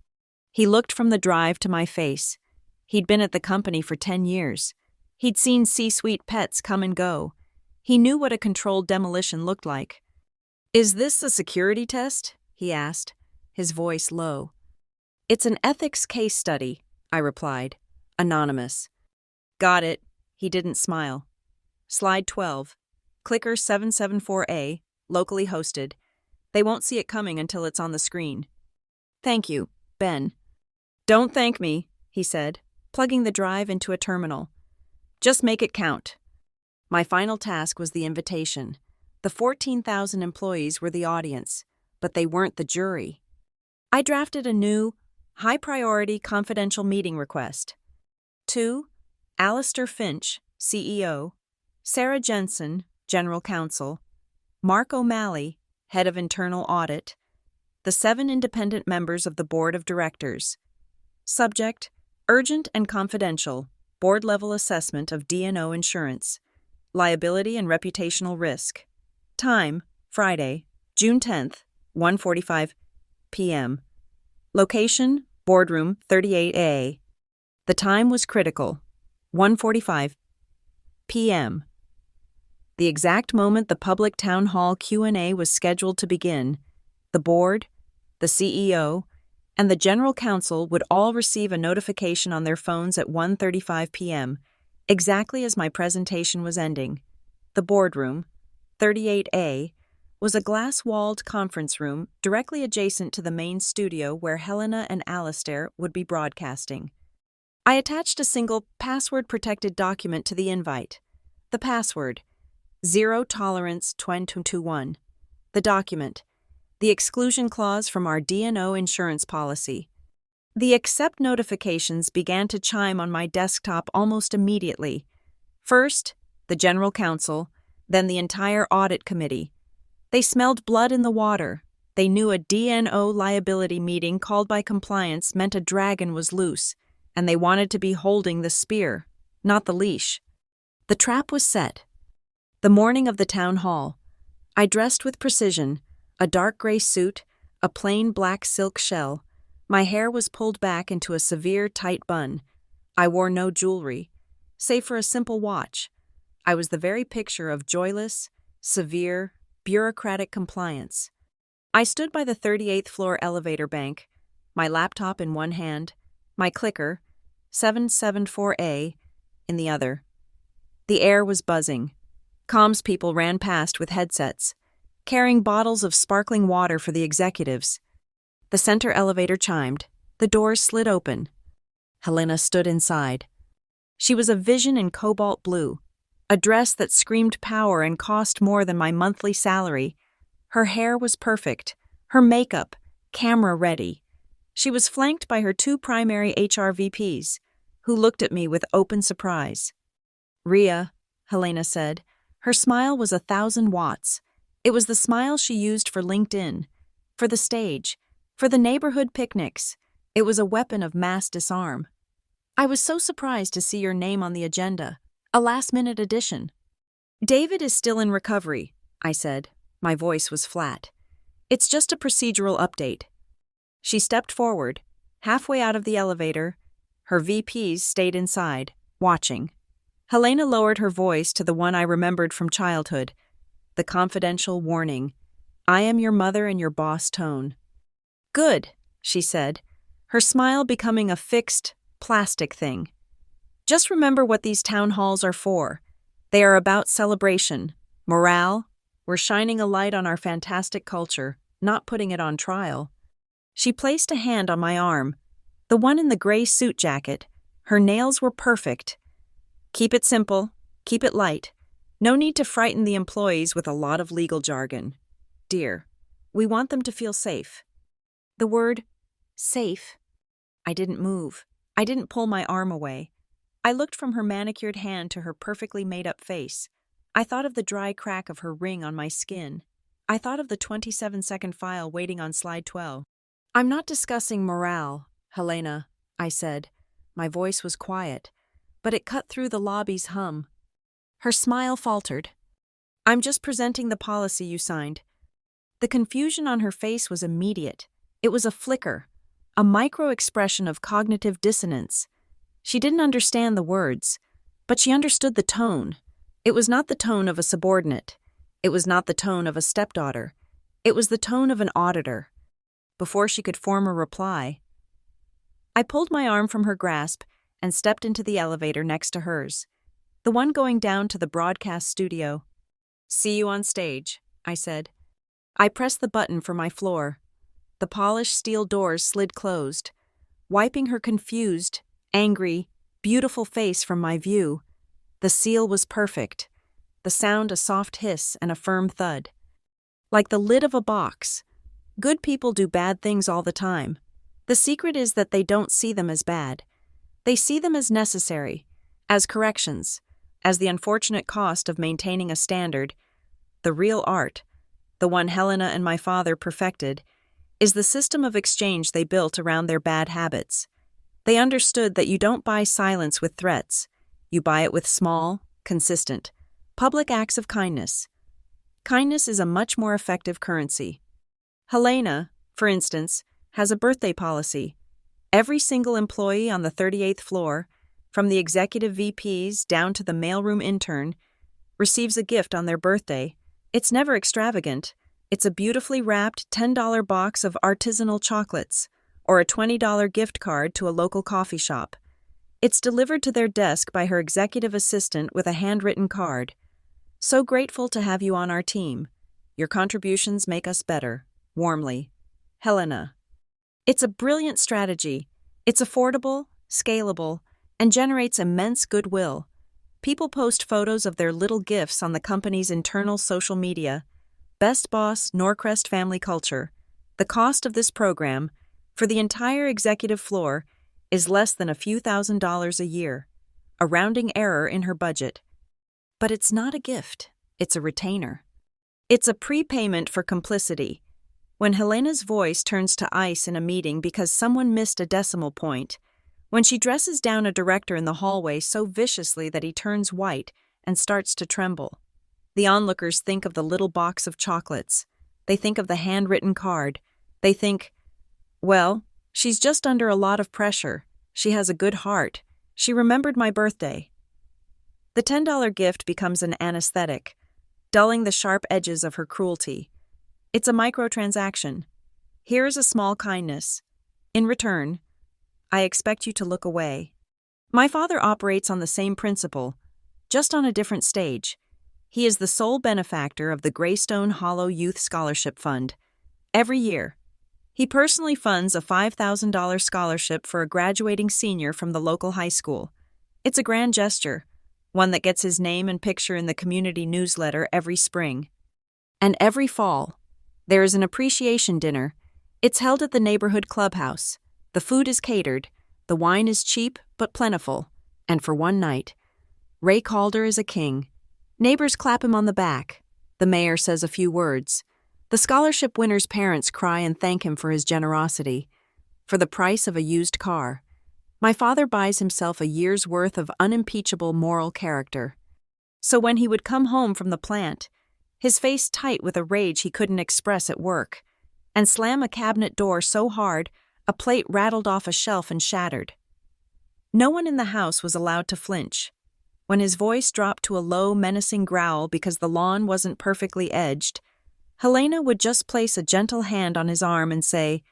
He looked from the drive to my face. He'd been at the company for 10 years. He'd seen C-suite pets come and go. He knew what a controlled demolition looked like. Is this a security test? He asked, his voice low. It's an ethics case study, I replied. Anonymous. Got it. He didn't smile. Slide 12. Clicker 774A, locally hosted. They won't see it coming until it's on the screen. Thank you, Ben. Don't thank me, he said, plugging the drive into a terminal. Just make it count. My final task was the invitation. The 14,000 employees were the audience, but they weren't the jury. I drafted a new, high-priority confidential meeting request. To Alistair Finch, CEO, Sarah Jensen, General Counsel, Mark O'Malley, Head of Internal Audit, the 7 independent members of the Board of Directors. Subject: Urgent and confidential, board-level assessment of D&O insurance, liability and reputational risk. Time: Friday, June 10th, 1:45 p.m. Location: Boardroom 38A. The time was critical: 1:45 p.m. The exact moment the public town hall Q&A was scheduled to begin, the board, the CEO, and the general counsel would all receive a notification on their phones at 1:35 p.m., exactly as my presentation was ending. The boardroom, 38A, was a glass-walled conference room directly adjacent to the main studio where Helena and Alistair would be broadcasting. I attached a single password-protected document to the invite. The password: Zero Tolerance 2021. The document: the exclusion clause from our D&O insurance policy. The accept notifications began to chime on my desktop almost immediately. First, the general counsel, then the entire audit committee. They smelled blood in the water. They knew a D&O liability meeting called by compliance meant a dragon was loose, and they wanted to be holding the spear, not the leash. The trap was set. The morning of the town hall, I dressed with precision, a dark gray suit, a plain black silk shell. My hair was pulled back into a severe tight bun. I wore no jewelry, save for a simple watch. I was the very picture of joyless, severe, bureaucratic compliance. I stood by the 38th floor elevator bank, my laptop in one hand, my clicker, 774A, in the other. The air was buzzing. Comms people ran past with headsets, carrying bottles of sparkling water for the executives. The center elevator chimed. The doors slid open. Helena stood inside. She was a vision in cobalt blue, a dress that screamed power and cost more than my monthly salary. Her hair was perfect, her makeup, camera-ready. She was flanked by her 2 primary HR VPs, who looked at me with open surprise. "Ria," Helena said. Her smile was 1,000 watts. It was the smile she used for LinkedIn, for the stage, for the neighborhood picnics. It was a weapon of mass disarm. "I was so surprised to see your name on the agenda. A last-minute addition." "David is still in recovery," I said. My voice was flat. "It's just a procedural update." She stepped forward, halfway out of the elevator. Her VPs stayed inside, watching. Helena lowered her voice to the one I remembered from childhood, the confidential warning, "I am your mother and your boss" tone. "Good," she said, her smile becoming a fixed, plastic thing. "Just remember what these town halls are for. They are about celebration, morale. We're shining a light on our fantastic culture, not putting it on trial." She placed a hand on my arm, the one in the gray suit jacket. Her nails were perfect. "Keep it simple, keep it light. No need to frighten the employees with a lot of legal jargon. Dear, we want them to feel safe." The word, safe. I didn't move. I didn't pull my arm away. I looked from her manicured hand to her perfectly made-up face. I thought of the dry crack of her ring on my skin. I thought of the 27-second file waiting on slide 12. "I'm not discussing morale, Helena," I said. My voice was quiet, but it cut through the lobby's hum. Her smile faltered. "I'm just presenting the policy you signed." The confusion on her face was immediate. It was a flicker, a micro-expression of cognitive dissonance. She didn't understand the words, but she understood the tone. It was not the tone of a subordinate. It was not the tone of a stepdaughter. It was the tone of an auditor. Before she could form a reply, I pulled my arm from her grasp and stepped into the elevator next to hers, the one going down to the broadcast studio. "See you on stage," I said. I pressed the button for my floor. The polished steel doors slid closed, wiping her confused, angry, beautiful face from my view. The seal was perfect, the sound a soft hiss and a firm thud. Like the lid of a box, Good people do bad things all the time. The secret is that they don't see them as bad. They see them as necessary, as corrections, as the unfortunate cost of maintaining a standard. The real art, the one Helena and my father perfected, is the system of exchange they built around their bad habits. They understood that you don't buy silence with threats. You buy it with small, consistent, public acts of kindness. Kindness is a much more effective currency. Helena, for instance, has a birthday policy. Every single employee on the 38th floor, from the executive VPs down to the mailroom intern, receives a gift on their birthday. It's never extravagant. It's a beautifully wrapped $10 box of artisanal chocolates or a $20 gift card to a local coffee shop. It's delivered to their desk by her executive assistant with a handwritten card. So grateful to have you on our team. Your contributions make us better. Warmly, Helena. It's a brilliant strategy. It's affordable, scalable, and generates immense goodwill. People post photos of their little gifts on the company's internal social media. Best Boss, Norcrest Family Culture. The cost of this program, for the entire executive floor, is less than a few $1,000s a year. A rounding error in her budget. But it's not a gift. It's a retainer. It's a prepayment for complicity. When Helena's voice turns to ice in a meeting because someone missed a decimal point, when she dresses down a director in the hallway so viciously that he turns white and starts to tremble, the onlookers think of the little box of chocolates. They think of the handwritten card. They think, well, she's just under a lot of pressure. She has a good heart. She remembered my birthday. The $10 gift becomes an anesthetic, dulling the sharp edges of her cruelty. It's a microtransaction. Here's a small kindness. In return, I expect you to look away. My father operates on the same principle, just on a different stage. He is the sole benefactor of the Greystone Hollow Youth Scholarship Fund. Every year, he personally funds a $5,000 scholarship for a graduating senior from the local high school. It's a grand gesture, one that gets his name and picture in the community newsletter every spring. And every fall, there is an appreciation dinner. It's held at the neighborhood clubhouse. The food is catered, the wine is cheap but plentiful, and for one night, Ray Calder is a king. Neighbors clap him on the back. The mayor says a few words. The scholarship winner's parents cry and thank him for his generosity. For the price of a used car, my father buys himself a year's worth of unimpeachable moral character. So when he would come home from the plant, his face tight with a rage he couldn't express at work, and slam a cabinet door so hard a plate rattled off a shelf and shattered. No one in the house was allowed to flinch. When his voice dropped to a low, menacing growl because the lawn wasn't perfectly edged, Helena would just place a gentle hand on his arm and say,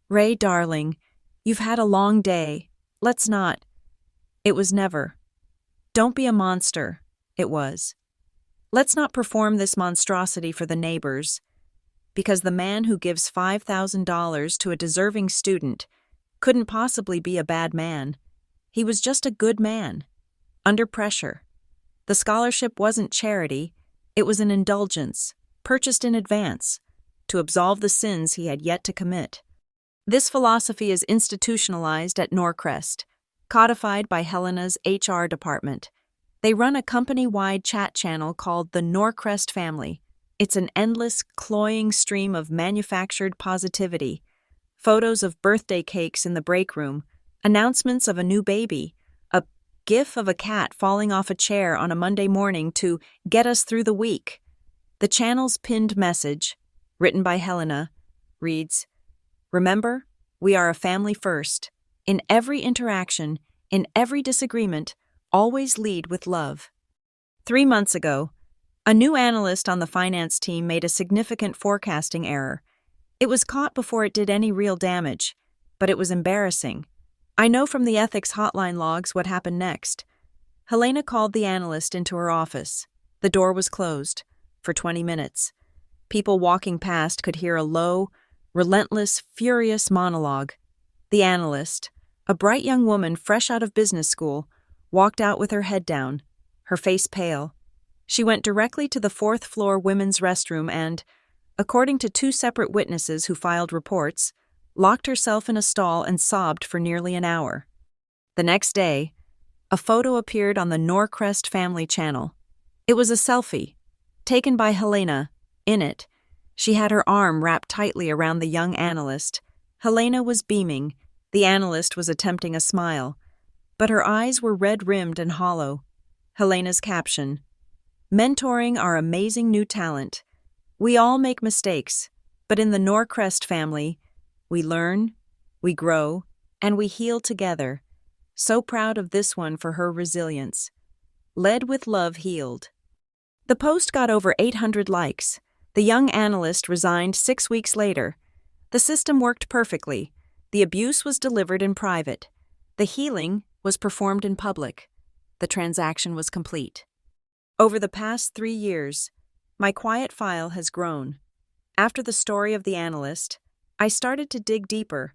"Ray, darling, you've had a long day. Let's not." It was never. "Don't be a monster," it was. "Let's not perform this monstrosity for the neighbors," because the man who gives $5,000 to a deserving student couldn't possibly be a bad man. He was just a good man, under pressure. The scholarship wasn't charity, it was an indulgence, purchased in advance, to absolve the sins he had yet to commit. This philosophy is institutionalized at Norcrest, codified by Helena's HR department. They run a company-wide chat channel called the Norcrest Family. It's an endless, cloying stream of manufactured positivity. Photos of birthday cakes in the break room, announcements of a new baby, a gif of a cat falling off a chair on a Monday morning to get us through the week. The channel's pinned message, written by Helena, reads, "Remember, we are a family first. In every interaction, in every disagreement, always lead with love." 3 months ago, a new analyst on the finance team made a significant forecasting error. It was caught before it did any real damage, but it was embarrassing. I know from the ethics hotline logs what happened next. Helena called the analyst into her office. The door was closed. For 20 minutes. People walking past could hear a low, relentless, furious monologue. The analyst, a bright young woman fresh out of business school, walked out with her head down, her face pale. She went directly to the 4th floor women's restroom and, according to two separate witnesses who filed reports, locked herself in a stall and sobbed for nearly an hour. The next day, a photo appeared on the Norcrest family channel. It was a selfie, taken by Helena. In it, she had her arm wrapped tightly around the young analyst. Helena was beaming. The analyst was attempting a smile, but her eyes were red-rimmed and hollow. Helena's caption: "Mentoring our amazing new talent. We all make mistakes, but in the Norcrest family, we learn, we grow, and we heal together. So proud of this one for her resilience. Led with love healed." The post got over 800 likes. The young analyst resigned 6 weeks later. The system worked perfectly. The abuse was delivered in private. The healing was performed in public. The transaction was complete. Over the past 3 years, my quiet file has grown. After the story of the analyst, I started to dig deeper.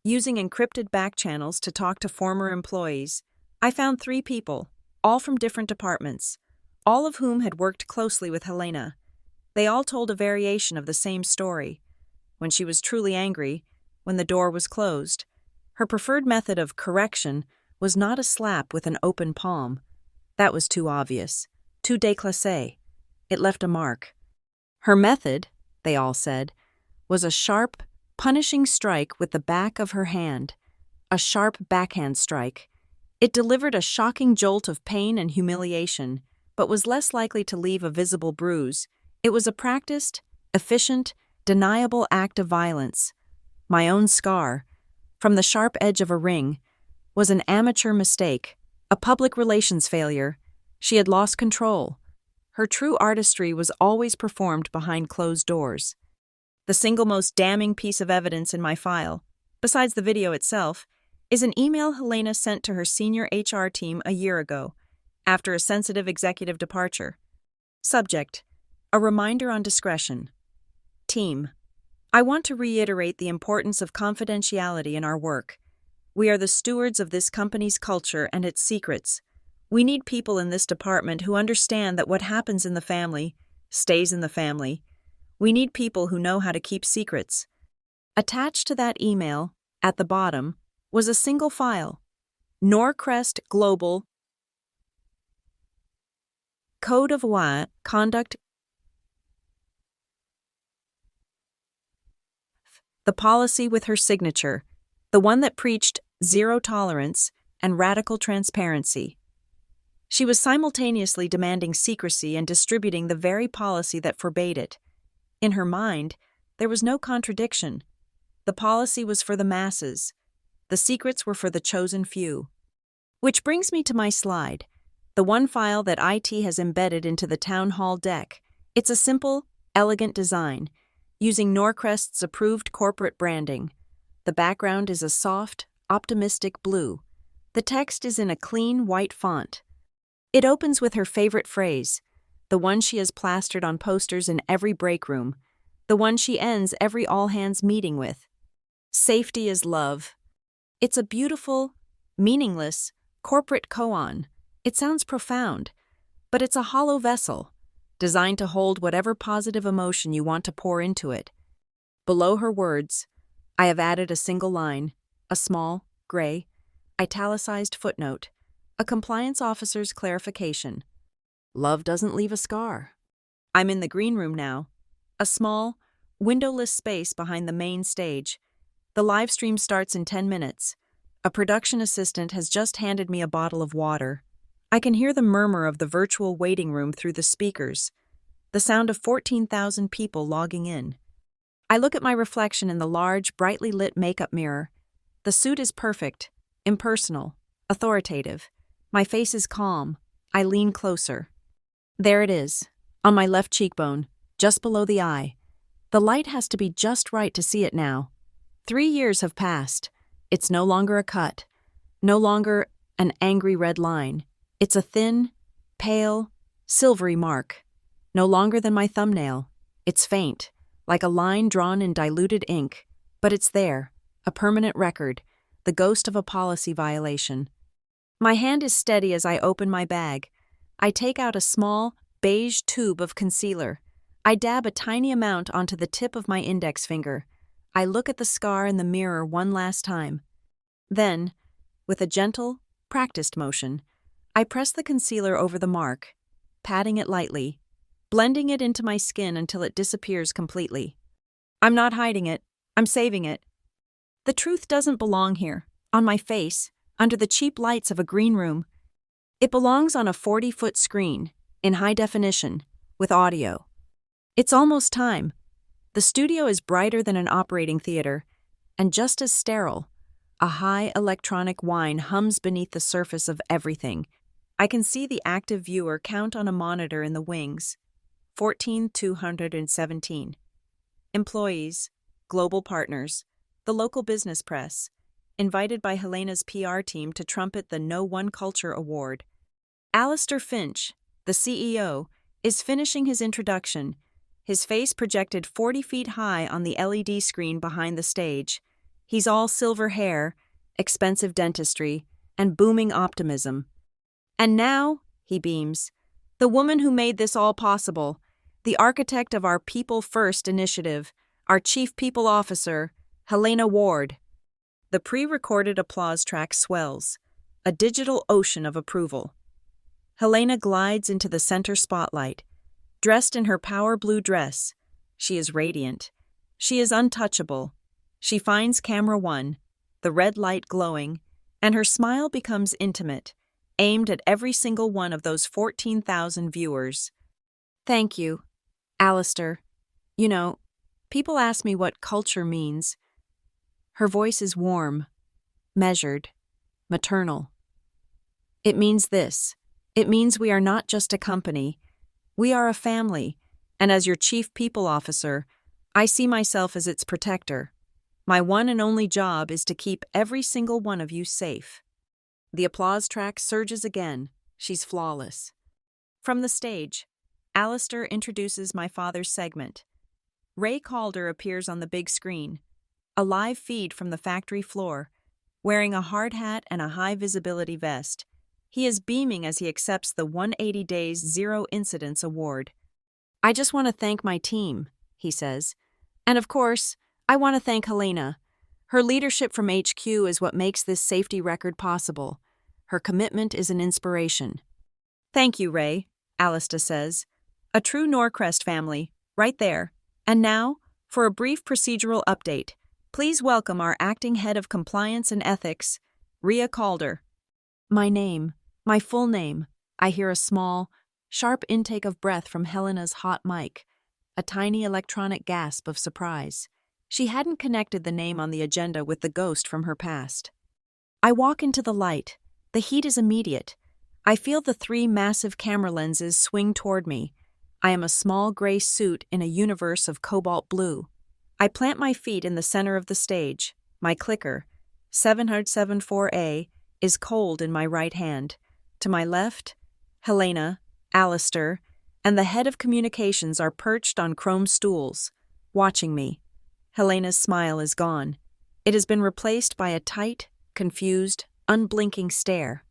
Using encrypted back channels to talk to former employees, I found 3 people, all from different departments, all of whom had worked closely with Helena. They all told a variation of the same story. When she was truly angry, when the door was closed, her preferred method of correction was not a slap with an open palm. That was too obvious, too déclassé. It left a mark. Her method, they all said, was a sharp, punishing strike with the back of her hand, a sharp backhand strike. It delivered a shocking jolt of pain and humiliation, but was less likely to leave a visible bruise. It was a practiced, efficient, deniable act of violence. My own scar, from the sharp edge of a ring, was an amateur mistake, a public relations failure. She had lost control. Her true artistry was always performed behind closed doors. The single most damning piece of evidence in my file, besides the video itself, is an email Helena sent to her senior HR team a year ago, after a sensitive executive departure. Subject: a reminder on discretion. Team: I want to reiterate the importance of confidentiality in our work. We are the stewards of this company's culture and its secrets. We need people in this department who understand that what happens in the family stays in the family. We need people who know how to keep secrets. Attached to that email, at the bottom, was a single file: Norcrest Global Code of Conduct. The policy with her signature, the one that preached zero tolerance and radical transparency. She was simultaneously demanding secrecy and distributing the very policy that forbade it. In her mind, there was no contradiction. The policy was for the masses. The secrets were for the chosen few. Which brings me to my slide, the one file that IT has embedded into the town hall deck. It's a simple, elegant design, using Norcrest's approved corporate branding. The background is a soft, optimistic blue. The text is in a clean, white font. It opens with her favorite phrase, the one she has plastered on posters in every break room, the one she ends every all-hands meeting with. Safety is love. It's a beautiful, meaningless, corporate koan. It sounds profound, but it's a hollow vessel, designed to hold whatever positive emotion you want to pour into it. Below her words, I have added a single line, a small, gray, italicized footnote, a compliance officer's clarification. Love doesn't leave a scar. I'm in the green room now, a small, windowless space behind the main stage. The live stream starts in 10 minutes. A production assistant has just handed me a bottle of water. I can hear the murmur of the virtual waiting room through the speakers, the sound of 14,000 people logging in. I look at my reflection in the large, brightly lit makeup mirror. The suit is perfect, impersonal, authoritative. My face is calm. I lean closer. There it is, on my left cheekbone, just below the eye. The light has to be just right to see it now. 3 years have passed. It's no longer a cut, no longer an angry red line. It's a thin, pale, silvery mark. No longer than my thumbnail. It's faint, like a line drawn in diluted ink, but it's there, a permanent record, the ghost of a policy violation. My hand is steady as I open my bag. I take out a small, beige tube of concealer. I dab a tiny amount onto the tip of my index finger. I look at the scar in the mirror one last time. Then, with a gentle, practiced motion, I press the concealer over the mark, patting it lightly, blending it into my skin until it disappears completely. I'm not hiding it. I'm saving it. The truth doesn't belong here, on my face, under the cheap lights of a green room. It belongs on a 40-foot screen, in high definition, with audio. It's almost time. The studio is brighter than an operating theater, and just as sterile. A high electronic whine hums beneath the surface of everything. I can see the active viewer count on a monitor in the wings. 14,217. Employees, global partners, the local business press, invited by Helena's PR team to trumpet the No One Culture Award. Alistair Finch, the CEO, is finishing his introduction, his face projected 40 feet high on the LED screen behind the stage. He's all silver hair, expensive dentistry, and booming optimism. And now, he beams, the woman who made this all possible, the architect of our People First initiative, our Chief People Officer, Helena Ward. The pre-recorded applause track swells, a digital ocean of approval. Helena glides into the center spotlight, dressed in her power blue dress. She is radiant. She is untouchable. She finds camera one, the red light glowing, and her smile becomes intimate, aimed at every single one of those 14,000 viewers. Thank you, Alistair. You know, people ask me what culture means. Her voice is warm, measured, maternal. It means this. It means we are not just a company. We are a family, and as your Chief People Officer, I see myself as its protector. My one and only job is to keep every single one of you safe. The applause track surges again. She's flawless. From the stage, Alistair introduces my father's segment. Ray Calder appears on the big screen, a live feed from the factory floor, wearing a hard hat and a high-visibility vest. He is beaming as he accepts the 180 Days Zero Incidents Award. I just want to thank my team, he says. And of course, I want to thank Helena. Her leadership from HQ is what makes this safety record possible. Her commitment is an inspiration. Thank you, Ray, Alistair says. A true Norcrest family, right there. And now, for a brief procedural update, please welcome our acting head of compliance and ethics, Ria Calder. My full name. I hear a small, sharp intake of breath from Helena's hot mic, a tiny electronic gasp of surprise. She hadn't connected the name on the agenda with the ghost from her past. I walk into the light. The heat is immediate. I feel the 3 massive camera lenses swing toward me. I am a small gray suit in a universe of cobalt blue. I plant my feet in the center of the stage. My clicker, 774A, is cold in my right hand. To my left, Helena, Alistair, and the head of communications are perched on chrome stools, watching me. Helena's smile is gone. It has been replaced by a tight, confused, unblinking stare.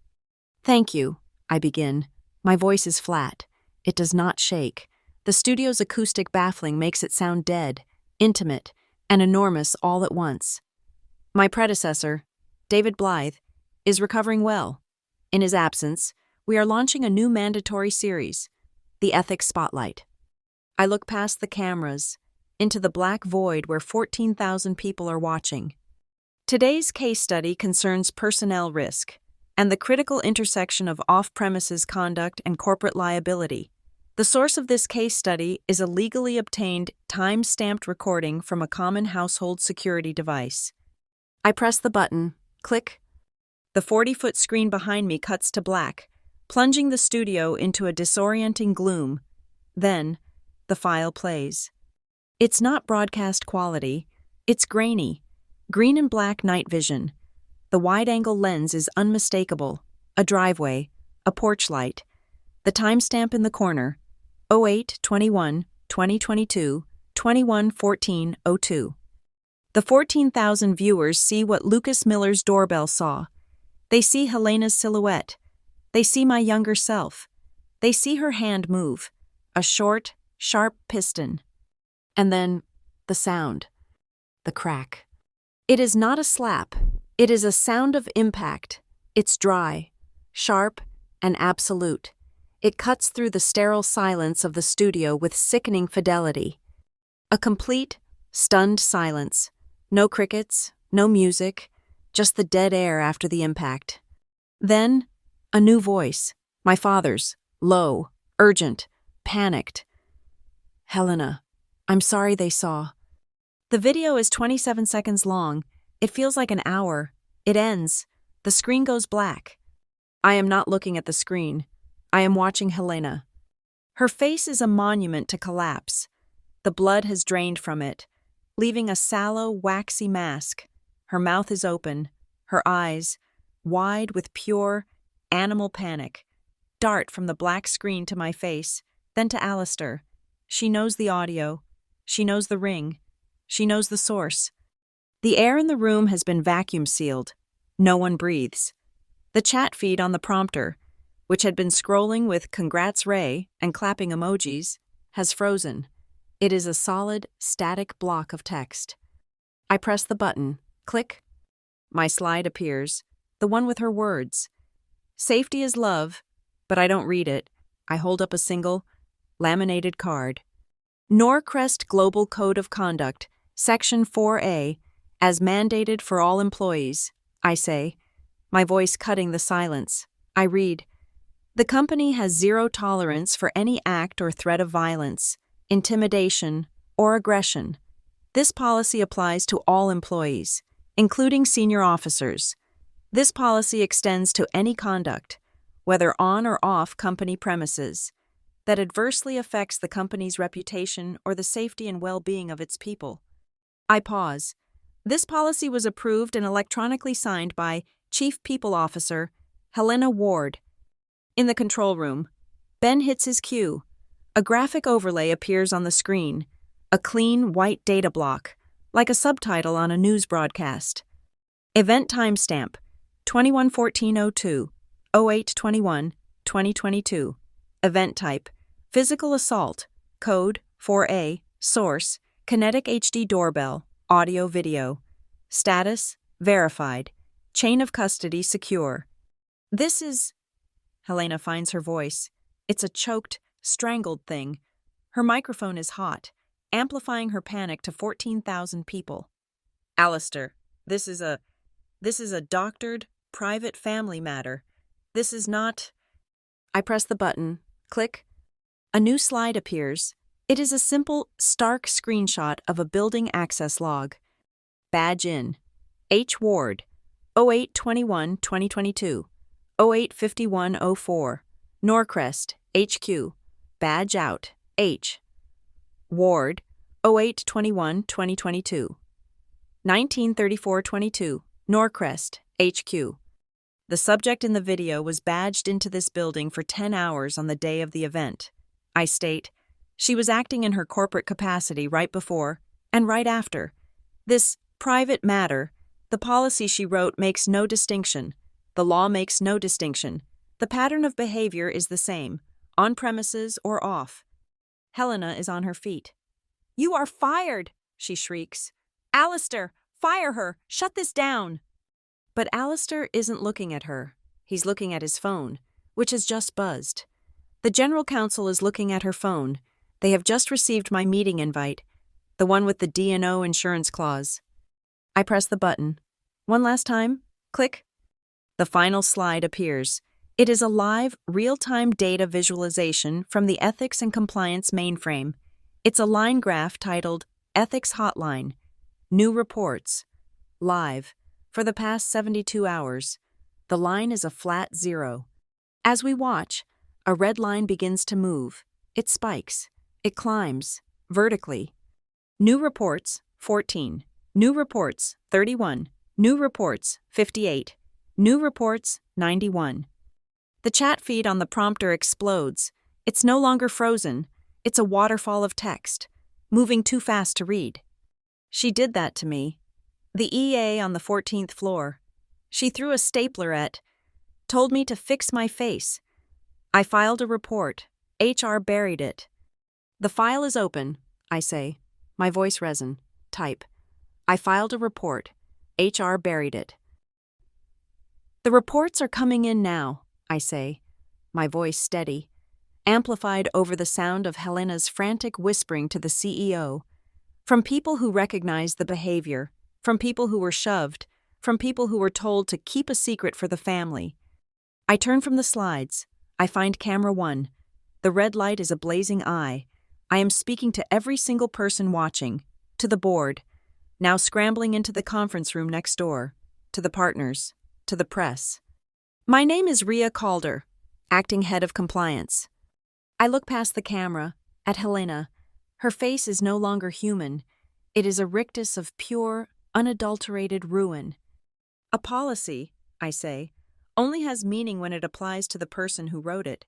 Thank you, I begin. My voice is flat. It does not shake. The studio's acoustic baffling makes it sound dead, intimate, and enormous all at once. My predecessor, David Blythe, is recovering well. In his absence, we are launching a new mandatory series, The Ethics Spotlight. I look past the cameras, into the black void where 14,000 people are watching. Today's case study concerns personnel risk and the critical intersection of off-premises conduct and corporate liability. The source of this case study is a legally obtained, time-stamped recording from a common household security device. I press the button. Click. The 40-foot screen behind me cuts to black, plunging the studio into a disorienting gloom. Then, the file plays. It's not broadcast quality. It's grainy. Green and black night vision. The wide-angle lens is unmistakable. A driveway. A porch light. The timestamp in the corner. 08/21/2022, 21/14/02. The 14,000 viewers see what Lucas Miller's doorbell saw. They see Helena's silhouette. They see my younger self. They see her hand move, a short, sharp piston. And then, the sound. The crack. It is not a slap. It is a sound of impact. It's dry, sharp, and absolute. It cuts through the sterile silence of the studio with sickening fidelity. A complete, stunned silence. No crickets, no music, just the dead air after the impact. Then, a new voice, my father's, low, urgent, panicked. "Helena, I'm sorry they saw." The video is 27 seconds long. It feels like an hour. It ends. The screen goes black. I am not looking at the screen. I am watching Helena. Her face is a monument to collapse. The blood has drained from it, leaving a sallow, waxy mask. Her mouth is open. Her eyes, wide with pure, animal panic, dart from the black screen to my face, then to Alistair. She knows the audio. She knows the ring. She knows the source. The air in the room has been vacuum sealed. No one breathes. The chat feed on the prompter, which had been scrolling with "Congrats Ray" and clapping emojis, has frozen. It is a solid, static block of text. I press the button. Click. My slide appears, the one with her words. "Safety is love," but I don't read it. I hold up a single, laminated card. "Norcrest Global Code of Conduct, Section 4A, as mandated for all employees," I say, my voice cutting the silence. I read, "The company has zero tolerance for any act or threat of violence, intimidation, or aggression. This policy applies to all employees, including senior officers. This policy extends to any conduct, whether on or off company premises, that adversely affects the company's reputation or the safety and well-being of its people." I pause. This policy was approved and electronically signed by Chief People Officer Helena Ward. In the control room, Ben hits his cue. A graphic overlay appears on the screen, a clean white data block, like a subtitle on a news broadcast. Event timestamp, 21/14/02, 08/21/2022. Event type, physical assault, code 4A, source, kinetic HD doorbell, audio video. Status, verified. Chain of custody secure. This is... Helena finds her voice. It's a choked, strangled thing. Her microphone is hot, amplifying her panic to 14,000 people. "Alistair, this is a doctored, private family matter. This is not..." I press the button. Click. A new slide appears. It is a simple, stark screenshot of a building access log. Badge in. H. Ward, 08/21/2022, 08/51/04, Norcrest, HQ. Badge out. H. Ward, 08/21/2022, 19/34/22, Norcrest, HQ. The subject in the video was badged into this building for 10 hours on the day of the event. I state, she was acting in her corporate capacity right before and right after. This private matter, the policy she wrote makes no distinction. The law makes no distinction. The pattern of behavior is the same, on premises or off. Helena is on her feet. "You are fired!" she shrieks. "Alistair, fire her! Shut this down!" But Alistair isn't looking at her. He's looking at his phone, which has just buzzed. The general counsel is looking at her phone. They have just received my meeting invite, the one with the D&O insurance clause. I press the button. One last time. Click. The final slide appears. It is a live, real-time data visualization from the Ethics and Compliance mainframe. It's a line graph titled Ethics Hotline. New reports. Live. For the past 72 hours. The line is a flat 0. As we watch, a red line begins to move. It spikes. It climbs. Vertically. New reports, 14. New reports, 31. New reports, 58. New reports, 91. The chat feed on the prompter explodes. It's no longer frozen. It's a waterfall of text, moving too fast to read. She did that to me. The EA on the 14th floor. She threw a stapler at, told me to fix my face. I filed a report. HR buried it. The file is open, I say. My voice resin. Type. I filed a report. HR buried it. The reports are coming in now, I say. My voice steady, amplified over the sound of Helena's frantic whispering to the CEO. From people who recognize the behavior, from people who were shoved, from people who were told to keep a secret for the family. I turn from the slides. I find camera 1. The red light is a blazing eye. I am speaking to every single person watching, to the board, now scrambling into the conference room next door, to the partners, to the press. My name is Ria Calder, acting head of compliance. I look past the camera, at Helena. Her face is no longer human. It is a rictus of pure, unadulterated ruin. A policy, I say, only has meaning when it applies to the person who wrote it.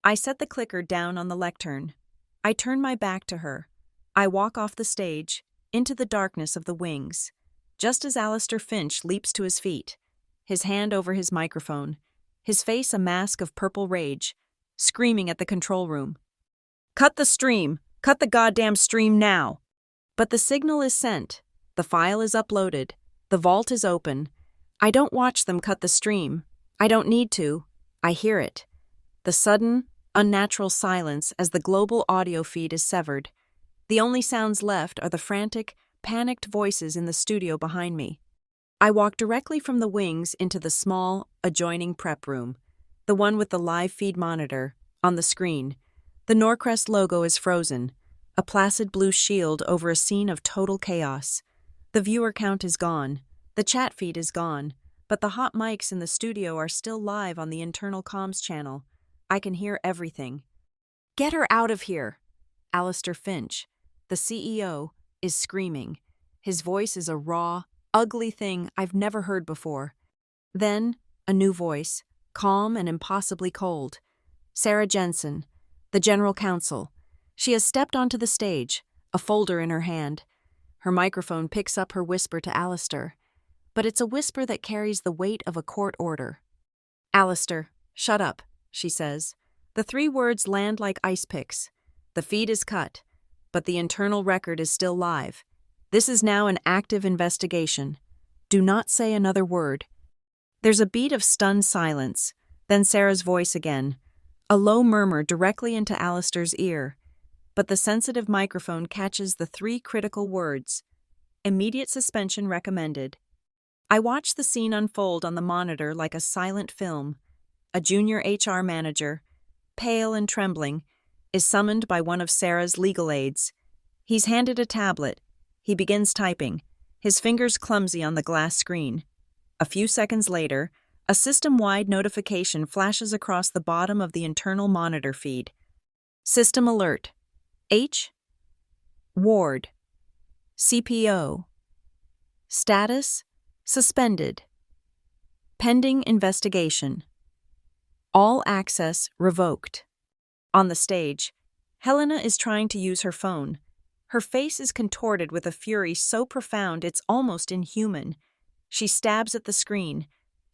I set the clicker down on the lectern. I turn my back to her. I walk off the stage, into the darkness of the wings, just as Alistair Finch leaps to his feet, his hand over his microphone, his face a mask of purple rage, screaming at the control room. "Cut the stream! Cut the goddamn stream now!" But the signal is sent. The file is uploaded. The vault is open. I don't watch them cut the stream. I don't need to. I hear it. The sudden, unnatural silence as the global audio feed is severed. The only sounds left are the frantic, panicked voices in the studio behind me. I walk directly from the wings into the small, adjoining prep room, the one with the live feed monitor. On the screen, the Norcrest logo is frozen, a placid blue shield over a scene of total chaos. The viewer count is gone, the chat feed is gone, but the hot mics in the studio are still live on the internal comms channel. I can hear everything. "Get her out of here!" Alistair Finch, the CEO, is screaming. His voice is a raw, ugly thing I've never heard before. Then, a new voice, calm and impossibly cold. Sarah Jensen, the general counsel. She has stepped onto the stage, a folder in her hand. Her microphone picks up her whisper to Alistair, but it's a whisper that carries the weight of a court order. "Alistair, shut up," she says. The 3 words land like ice picks. The feed is cut, but the internal record is still live. This is now an active investigation. Do not say another word. There's a beat of stunned silence, then Sarah's voice again, a low murmur directly into Alistair's ear, but the sensitive microphone catches the 3 critical words. Immediate suspension recommended. I watch the scene unfold on the monitor like a silent film. A junior HR manager, pale and trembling, is summoned by one of Sarah's legal aides. He's handed a tablet. He begins typing, his fingers clumsy on the glass screen. A few seconds later, a system-wide notification flashes across the bottom of the internal monitor feed. System alert. H. Ward. CPO. Status: suspended. Pending investigation. All access revoked. On the stage, Helena is trying to use her phone. Her face is contorted with a fury so profound it's almost inhuman. She stabs at the screen.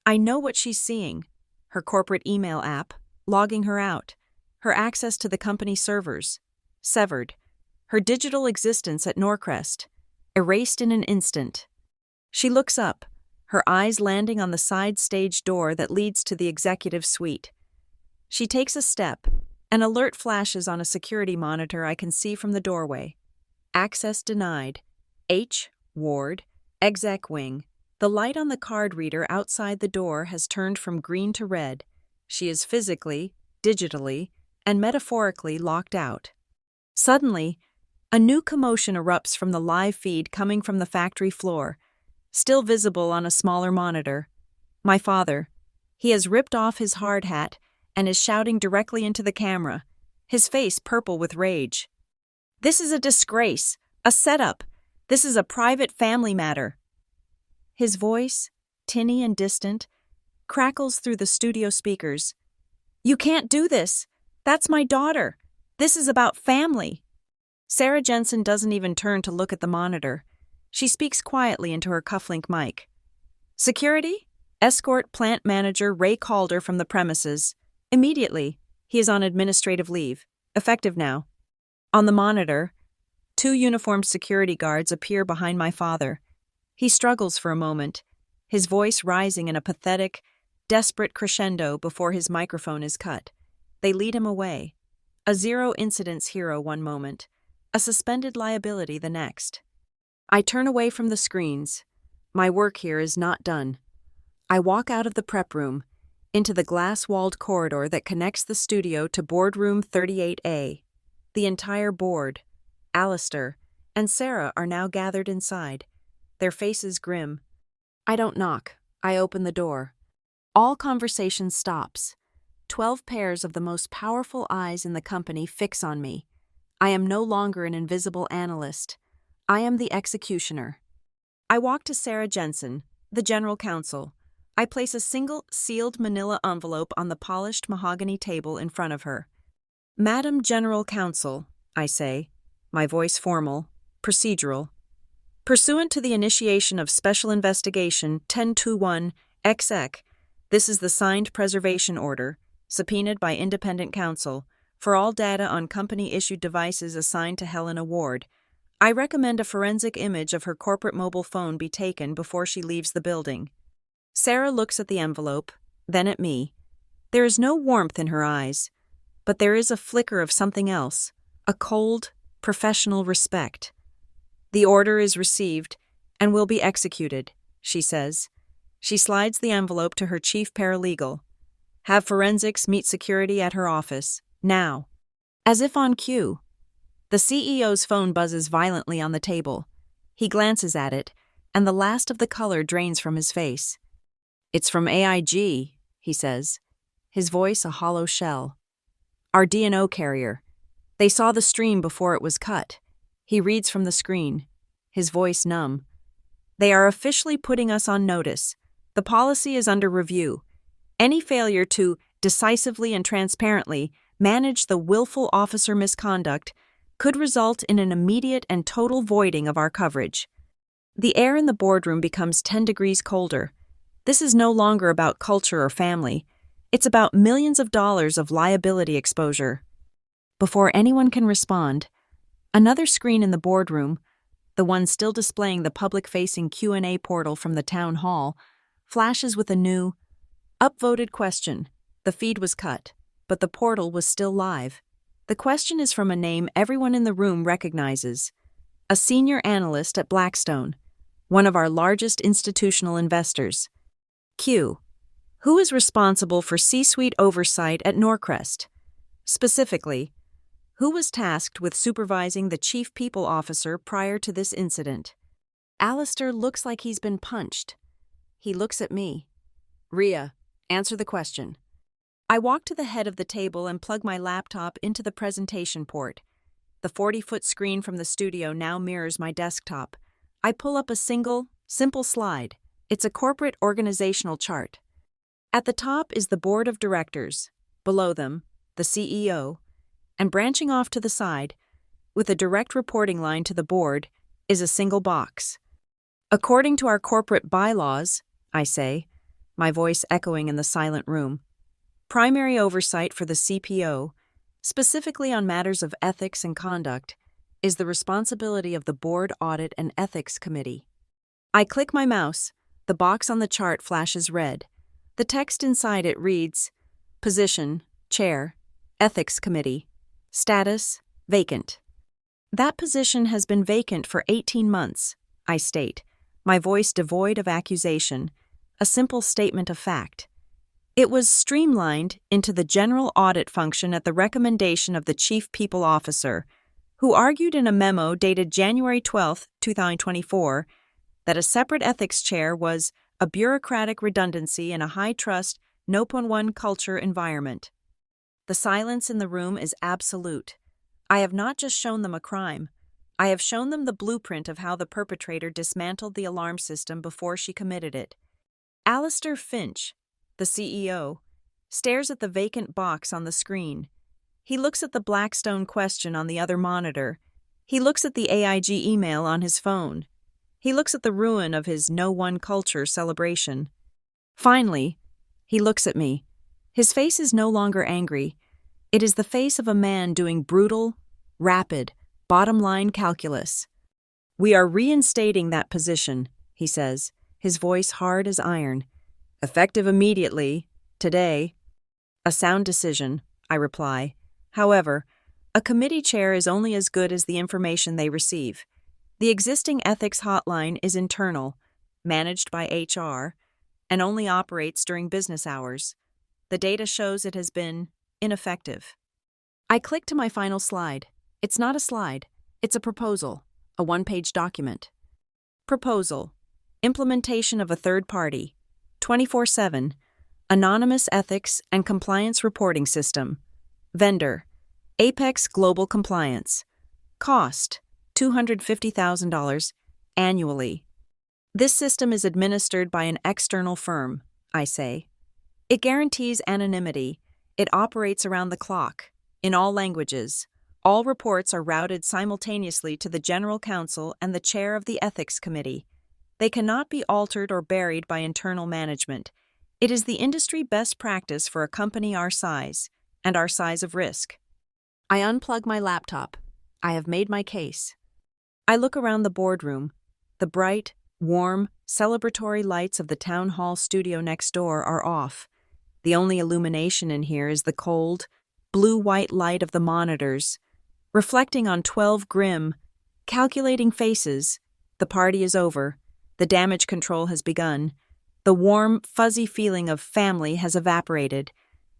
I know what she's seeing. Her corporate email app, logging her out. Her access to the company servers, severed. Her digital existence at Norcrest, erased in an instant. She looks up, her eyes landing on the side stage door that leads to the executive suite. She takes a step. An alert flashes on a security monitor I can see from the doorway. Access denied. H. Ward, exec wing. The light on the card reader outside the door has turned from green to red. She is physically, digitally, and metaphorically locked out. Suddenly, a new commotion erupts from the live feed coming from the factory floor, still visible on a smaller monitor. My father. He has ripped off his hard hat and is shouting directly into the camera, his face purple with rage. "This is a disgrace, a setup. This is a private family matter." His voice, tinny and distant, crackles through the studio speakers. "You can't do this. That's my daughter. This is about family." Sarah Jensen doesn't even turn to look at the monitor. She speaks quietly into her cufflink mic. "Security? Escort plant manager Ray Calder from the premises. Immediately. He is on administrative leave. Effective now." On the monitor, two uniformed security guards appear behind my father. He struggles for a moment, his voice rising in a pathetic, desperate crescendo before his microphone is cut. They lead him away. A zero-incidence hero one moment, a suspended liability the next. I turn away from the screens. My work here is not done. I walk out of the prep room, into the glass-walled corridor that connects the studio to boardroom 38A. The entire board, Alistair, and Sarah are now gathered inside, their faces grim. I don't knock. I open the door. All conversation stops. 12 pairs of the most powerful eyes in the company fix on me. I am no longer an invisible analyst. I am the executioner. I walk to Sarah Jensen, the general counsel. I place a single, sealed manila envelope on the polished mahogany table in front of her. Madam General Counsel, I say, my voice formal, procedural. Pursuant to the initiation of Special Investigation 1021-XX, this is the signed preservation order, subpoenaed by independent counsel, for all data on company-issued devices assigned to Helena Ward. I recommend a forensic image of her corporate mobile phone be taken before she leaves the building. Sarah looks at the envelope, then at me. There is no warmth in her eyes, but there is a flicker of something else, a cold, professional respect. The order is received and will be executed, she says. She slides the envelope to her chief paralegal. Have forensics meet security at her office, now. As if on cue. The CEO's phone buzzes violently on the table. He glances at it, and the last of the color drains from his face. It's from AIG, he says, his voice a hollow shell. Our D&O carrier. They saw the stream before it was cut. He reads from the screen, his voice numb. They are officially putting us on notice. The policy is under review. Any failure to, decisively and transparently, manage the willful officer misconduct could result in an immediate and total voiding of our coverage. The air in the boardroom becomes 10 degrees colder. This is no longer about culture or family. It's about millions of dollars of liability exposure. Before anyone can respond, another screen in the boardroom, the one still displaying the public-facing Q&A portal from the town hall, flashes with a new, upvoted question. The feed was cut, but the portal was still live. The question is from a name everyone in the room recognizes, a senior analyst at Blackstone, one of our largest institutional investors. Q. Who is responsible for C-suite oversight at Norcrest? Specifically, who was tasked with supervising the chief people officer prior to this incident? Alistair looks like he's been punched. He looks at me. Rhea, answer the question. I walk to the head of the table and plug my laptop into the presentation port. The 40-foot screen from the studio now mirrors my desktop. I pull up a single, simple slide. It's a corporate organizational chart. At the top is the board of directors, below them, the CEO, and branching off to the side, with a direct reporting line to the board, is a single box. According to our corporate bylaws, I say, my voice echoing in the silent room, primary oversight for the CPO, specifically on matters of ethics and conduct, is the responsibility of the Board Audit and Ethics Committee. I click my mouse. The box on the chart flashes red. The text inside it reads, Position, Chair, Ethics Committee. Status, vacant. That position has been vacant for 18 months, I state, my voice devoid of accusation, a simple statement of fact. It was streamlined into the general audit function at the recommendation of the Chief People Officer, who argued in a memo dated January 12, 2024, that a separate ethics chair was a bureaucratic redundancy in a high-trust, no-one culture environment. The silence in the room is absolute. I have not just shown them a crime. I have shown them the blueprint of how the perpetrator dismantled the alarm system before she committed it. Alistair Finch, the CEO, stares at the vacant box on the screen. He looks at the Blackstone question on the other monitor. He looks at the AIG email on his phone. He looks at the ruin of his no-one culture celebration. Finally, he looks at me. His face is no longer angry. It is the face of a man doing brutal, rapid, bottom-line calculus. "We are reinstating that position," he says, his voice hard as iron. "Effective immediately, today." "A sound decision," I reply. However, a committee chair is only as good as the information they receive. The existing ethics hotline is internal, managed by HR, and only operates during business hours. The data shows it has been ineffective. I click to my final slide. It's not a slide. It's a proposal, a one-page document. Proposal: implementation of a third party, 24/7, anonymous ethics and compliance reporting system. Vendor: Apex Global Compliance. Cost: $250,000 annually. This system is administered by an external firm, I say. It guarantees anonymity. It operates around the clock, in all languages. All reports are routed simultaneously to the General Counsel and the Chair of the Ethics Committee. They cannot be altered or buried by internal management. It is the industry best practice for a company our size, and our size of risk. I unplug my laptop. I have made my case. I look around the boardroom. The bright, warm, celebratory lights of the town hall studio next door are off. The only illumination in here is the cold, blue-white light of the monitors. Reflecting on 12 grim, calculating faces, the party is over. The damage control has begun. The warm, fuzzy feeling of family has evaporated,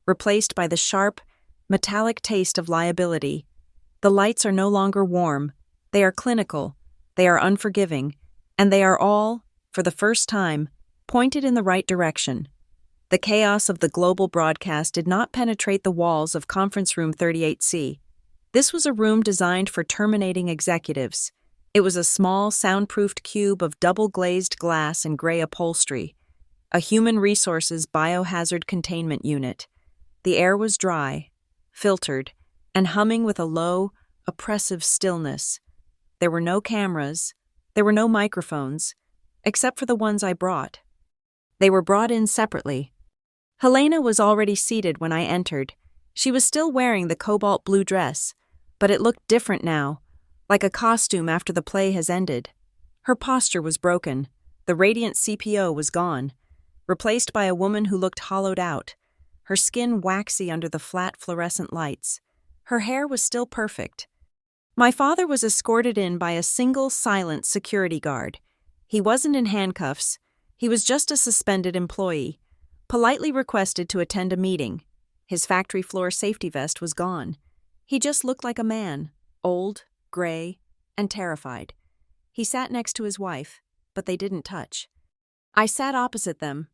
replaced by the sharp, metallic taste of liability. The lights are no longer warm. They are clinical. They are unforgiving. And they are all, for the first time, pointed in the right direction. The chaos of the global broadcast did not penetrate the walls of Conference Room 38C. This was a room designed for terminating executives. It was a small, soundproofed cube of double-glazed glass and gray upholstery, a human resources biohazard containment unit. The air was dry, filtered, and humming with a low, oppressive stillness. There were no cameras. There were no microphones, except for the ones I brought. They were brought in separately. Helena was already seated when I entered. She was still wearing the cobalt blue dress, but it looked different now, like a costume after the play has ended. Her posture was broken. The radiant CPO was gone, replaced by a woman who looked hollowed out, her skin waxy under the flat fluorescent lights. Her hair was still perfect. My father was escorted in by a single silent security guard. He wasn't in handcuffs. He was just a suspended employee, politely requested to attend a meeting. His factory floor safety vest was gone. He just looked like a man, old, gray, and terrified. He sat next to his wife, but they didn't touch. I sat opposite them.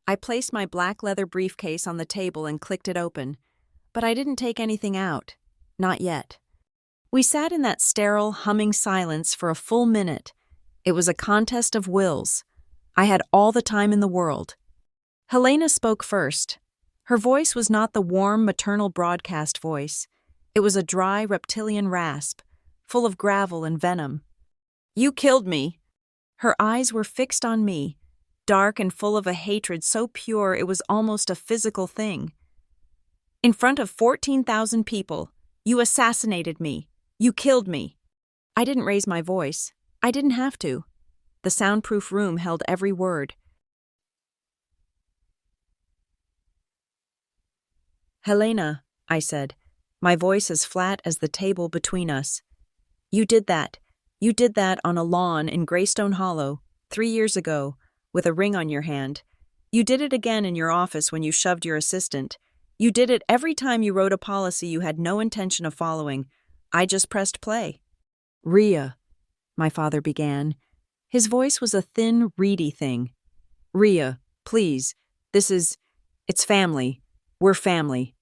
I placed my black leather briefcase on the table and clicked it open, but I didn't take anything out. Not yet. We sat in that sterile, humming silence for a full minute. It was a contest of wills. I had all the time in the world. Helena spoke first. Her voice was not the warm, maternal broadcast voice. It was a dry, reptilian rasp, full of gravel and venom. "You killed me." Her eyes were fixed on me, dark and full of a hatred so pure it was almost a physical thing. "In front of 14,000 people, you assassinated me. You killed me." I didn't raise my voice. I didn't have to. The soundproof room held every word. "Helena," I said, my voice as flat as the table between us. "You did that. You did that on a lawn in Greystone Hollow, 3 years ago, with a ring on your hand. You did it again in your office when you shoved your assistant. You did it every time you wrote a policy you had no intention of following. I just pressed play." "Rhea," my father began. His voice was a thin, reedy thing. "Rhea, please, it's family. We're family."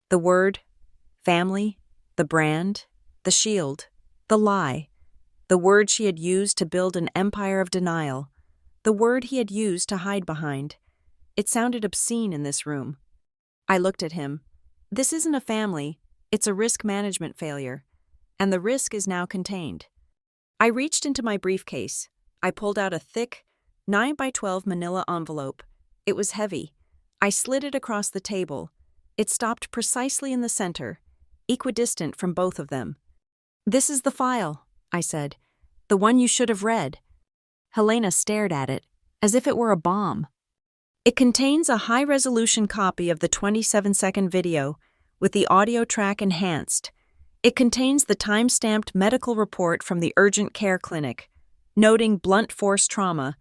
The word, family, the brand, the shield, the lie, the word she had used to build an empire of denial, the word he had used to hide behind. It sounded obscene in this room. I looked at him. This isn't a family, it's a risk management failure, and the risk is now contained. I reached into my briefcase. I pulled out a thick, 9x12 manila envelope. It was heavy. I slid it across the table. It stopped precisely in the center, equidistant from both of them. "This is the file," I said. "The one you should have read." Helena stared at it, as if it were a bomb. It contains a high-resolution copy of the 27-second video, with the audio track enhanced. It contains the time-stamped medical report from the urgent care clinic, noting blunt force trauma,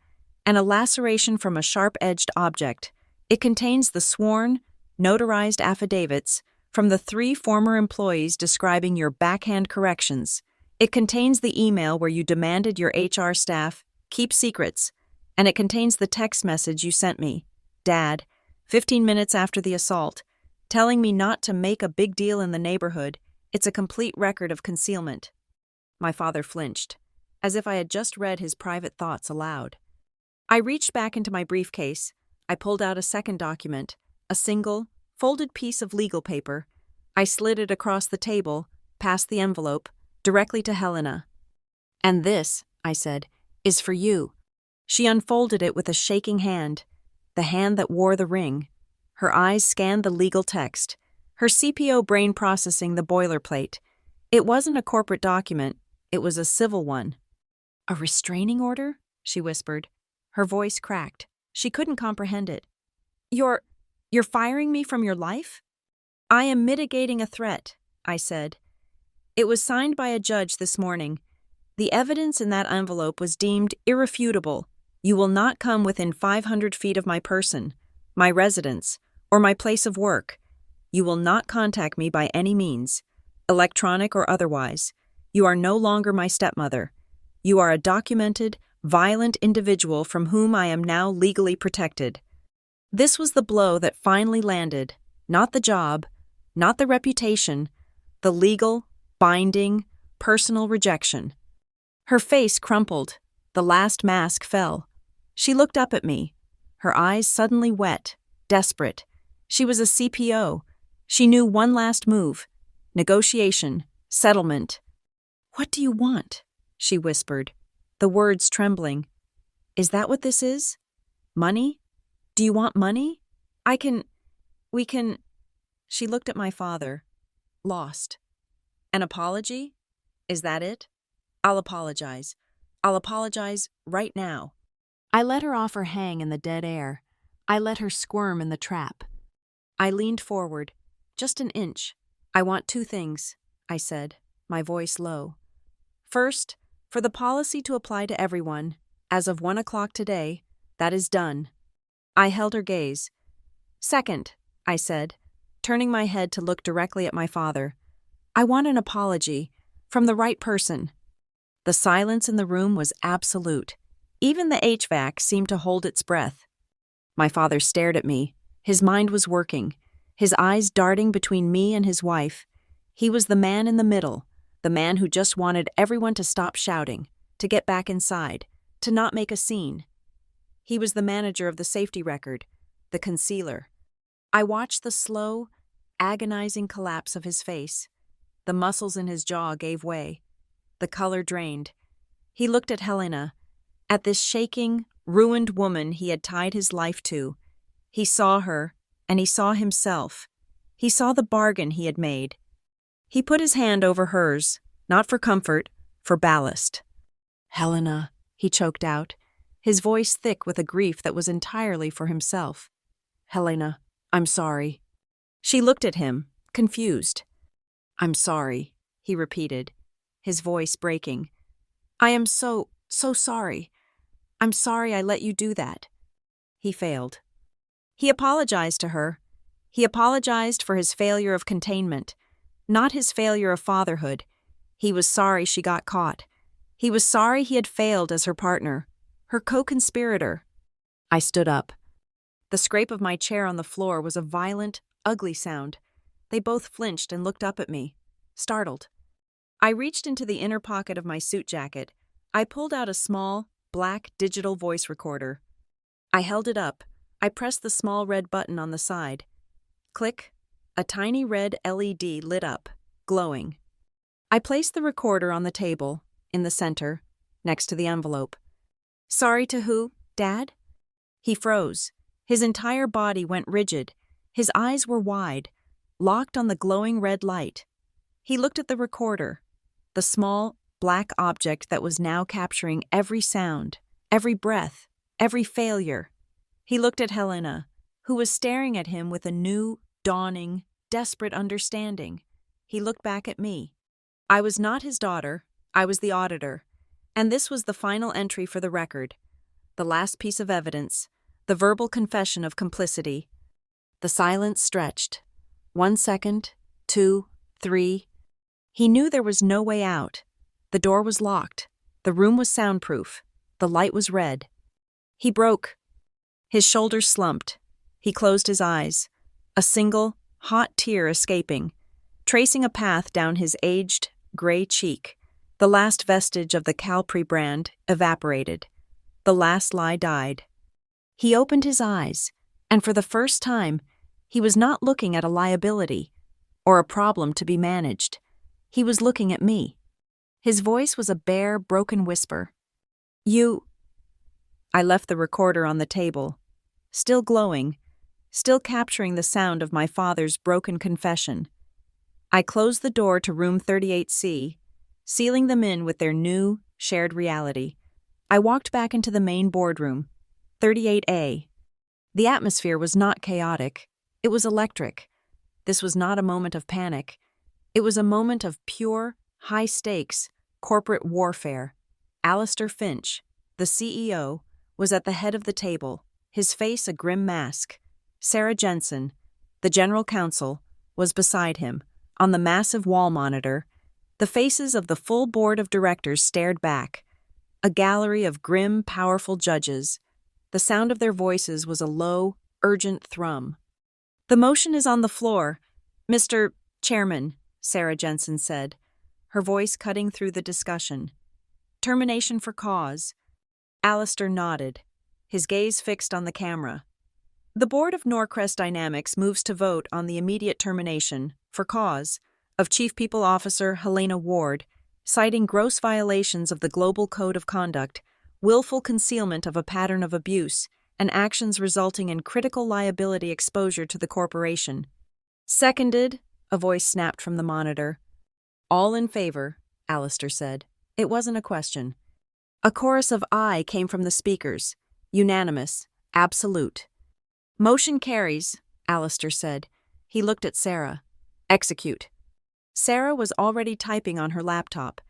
and a laceration from a sharp-edged object. It contains the sworn, notarized affidavits from the 3 former employees describing your backhand corrections. It contains the email where you demanded your HR staff keep secrets, and it contains the text message you sent me, Dad, 15 minutes after the assault, telling me not to make a big deal in the neighborhood. It's a complete record of concealment. My father flinched, as if I had just read his private thoughts aloud. I reached back into my briefcase. I pulled out a second document, a single, folded piece of legal paper. I slid it across the table, past the envelope, directly to Helena. "And this," I said, "is for you." She unfolded it with a shaking hand, the hand that wore the ring. Her eyes scanned the legal text, her CPO brain processing the boilerplate. It wasn't a corporate document, it was a civil one. "A restraining order?" she whispered. Her voice cracked. She couldn't comprehend it. You're firing me from your life?" "I am mitigating a threat," I said. "It was signed by a judge this morning. The evidence in that envelope was deemed irrefutable. You will not come within 500 feet of my person, my residence, or my place of work. You will not contact me by any means, electronic or otherwise. You are no longer my stepmother. You are a documented, violent individual from whom I am now legally protected." This was the blow that finally landed, not the job, not the reputation, the legal, binding, personal rejection. Her face crumpled, the last mask fell. She looked up at me, her eyes suddenly wet, desperate. She was a CPO. She knew one last move: negotiation, settlement. "What do you want?" she whispered, the words trembling. "Is that what this is? Money? Do you want money? We can. She looked at my father, lost. "An apology? Is that it? I'll apologize. I'll apologize right now." I let her offer hang in the dead air. I let her squirm in the trap. I leaned forward, just an inch. "I want 2 things, I said, my voice low. "First, for the policy to apply to everyone, as of 1 o'clock today. That is done." I held her gaze. "Second," I said, turning my head to look directly at my father, "I want an apology, from the right person." The silence in the room was absolute. Even the HVAC seemed to hold its breath. My father stared at me. His mind was working, his eyes darting between me and his wife. He was the man in the middle, the man who just wanted everyone to stop shouting, to get back inside, to not make a scene. He was the manager of the safety record, the concealer. I watched the slow, agonizing collapse of his face. The muscles in his jaw gave way. The color drained. He looked at Helena, at this shaking, ruined woman he had tied his life to. He saw her, and he saw himself. He saw the bargain he had made. He put his hand over hers, not for comfort, for ballast. "Helena," he choked out, his voice thick with a grief that was entirely for himself. "Helena, I'm sorry." She looked at him, confused. "I'm sorry," he repeated, his voice breaking. "I am so sorry. I'm sorry I let you do that." He failed. He apologized to her. He apologized for his failure of containment, not his failure of fatherhood. He was sorry she got caught. He was sorry he had failed as her partner, her co-conspirator. I stood up. The scrape of my chair on the floor was a violent, ugly sound. They both flinched and looked up at me, startled. I reached into the inner pocket of my suit jacket. I pulled out a small, black digital voice recorder. I held it up. I pressed the small red button on the side. Click. A tiny red LED lit up, glowing. I placed the recorder on the table, in the center, next to the envelope. "Sorry to who, Dad?" He froze. His entire body went rigid. His eyes were wide, locked on the glowing red light. He looked at the recorder. the small, black object that was now capturing every sound, every breath, every failure. He looked at Helena, who was staring at him with a new, dawning, desperate understanding. He looked back at me. I was not his daughter, I was the auditor, and this was the final entry for the record, the last piece of evidence, the verbal confession of complicity. The silence stretched. 1 second, 2, 3. He knew there was no way out. The door was locked. The room was soundproof. The light was red. He broke. His shoulders slumped. He closed his eyes, a single, hot tear escaping, tracing a path down his aged, gray cheek. The last vestige of the Calpri brand evaporated. The last lie died. He opened his eyes, and for the first time, he was not looking at a liability or a problem to be managed. He was looking at me. His voice was a bare, broken whisper. "You—" I left the recorder on the table, still glowing, still capturing the sound of my father's broken confession. I closed the door to room 38C, sealing them in with their new, shared reality. I walked back into the main boardroom, 38A. The atmosphere was not chaotic. It was electric. This was not a moment of panic. It was a moment of pure, high-stakes, corporate warfare. Alistair Finch, the CEO, was at the head of the table, his face a grim mask. Sarah Jensen, the general counsel, was beside him. On the massive wall monitor, the faces of the full board of directors stared back, a gallery of grim, powerful judges. The sound of their voices was a low, urgent thrum. "The motion is on the floor, Mr. Chairman," Sarah Jensen said, her voice cutting through the discussion. "Termination for cause." Alistair nodded, his gaze fixed on the camera. "The board of Norcrest Dynamics moves to vote on the immediate termination, for cause, of Chief People Officer Helena Ward, citing gross violations of the Global Code of Conduct, willful concealment of a pattern of abuse, and actions resulting in critical liability exposure to the corporation." "Seconded," a voice snapped from the monitor. "All in favor," Alistair said. It wasn't a question. A chorus of "aye" came from the speakers. Unanimous. Absolute. "Motion carries," Alistair said. He looked at Sarah. "Execute." Sarah was already typing on her laptop.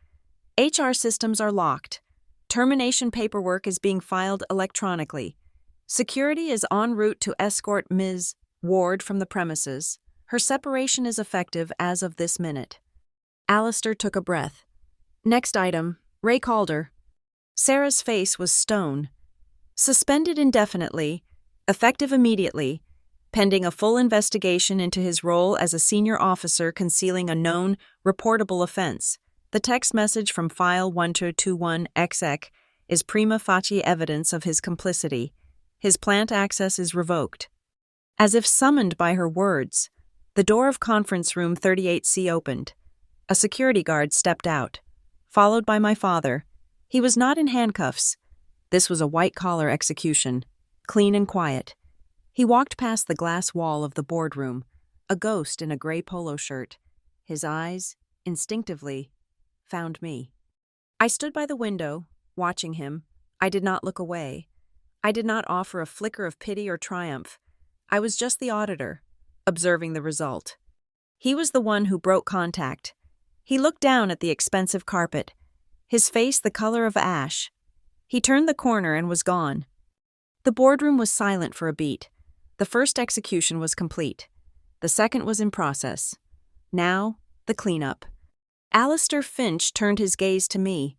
"HR systems are locked. Termination paperwork is being filed electronically. Security is en route to escort Ms. Ward from the premises. Her separation is effective as of this minute." Alistair took a breath. "Next item, Ray Calder." Sarah's face was stone. "Suspended indefinitely, effective immediately, pending a full investigation into his role as a senior officer concealing a known, reportable offense. The text message from file 1221XX is prima facie evidence of his complicity. His plant access is revoked." As if summoned by her words, the door of conference room 38C opened. A security guard stepped out, followed by my father. He was not in handcuffs. This was a white-collar execution, clean and quiet. He walked past the glass wall of the boardroom, a ghost in a gray polo shirt. His eyes, instinctively, found me. I stood by the window, watching him. I did not look away. I did not offer a flicker of pity or triumph. I was just the auditor, observing the result. He was the one who broke contact. He looked down at the expensive carpet, his face the color of ash. He turned the corner and was gone. The boardroom was silent for a beat. The first execution was complete. The second was in process. Now, the cleanup. Alistair Finch turned his gaze to me.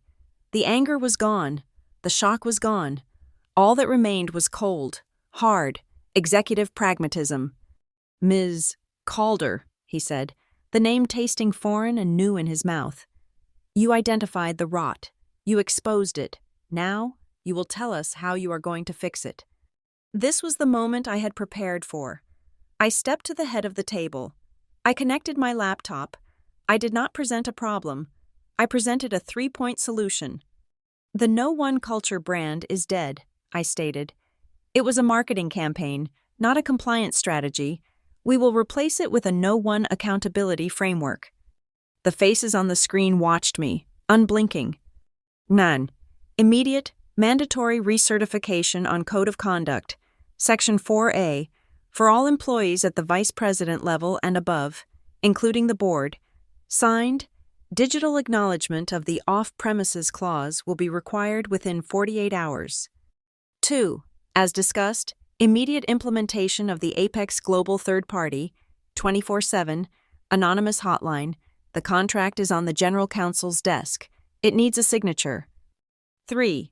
The anger was gone. The shock was gone. All that remained was cold, hard, executive pragmatism. "Ms. Calder," he said, the name tasting foreign and new in his mouth. "You identified the rot. You exposed it. Now, you will tell us how you are going to fix it." This was the moment I had prepared for. I stepped to the head of the table. I connected my laptop. I did not present a problem. I presented a 3-point solution. "The No One Culture brand is dead," I stated. "It was a marketing campaign, not a compliance strategy. We will replace it with a No One accountability framework." The faces on the screen watched me, unblinking. None. Immediate, mandatory recertification on Code of Conduct, Section 4A, for all employees at the Vice President level and above, including the board. Signed, digital acknowledgement of the off-premises clause will be required within 48 hours. 2. As discussed, immediate implementation of the Apex Global Third Party, 24/7, anonymous hotline. The contract is on the General Counsel's desk. It needs a signature. 3.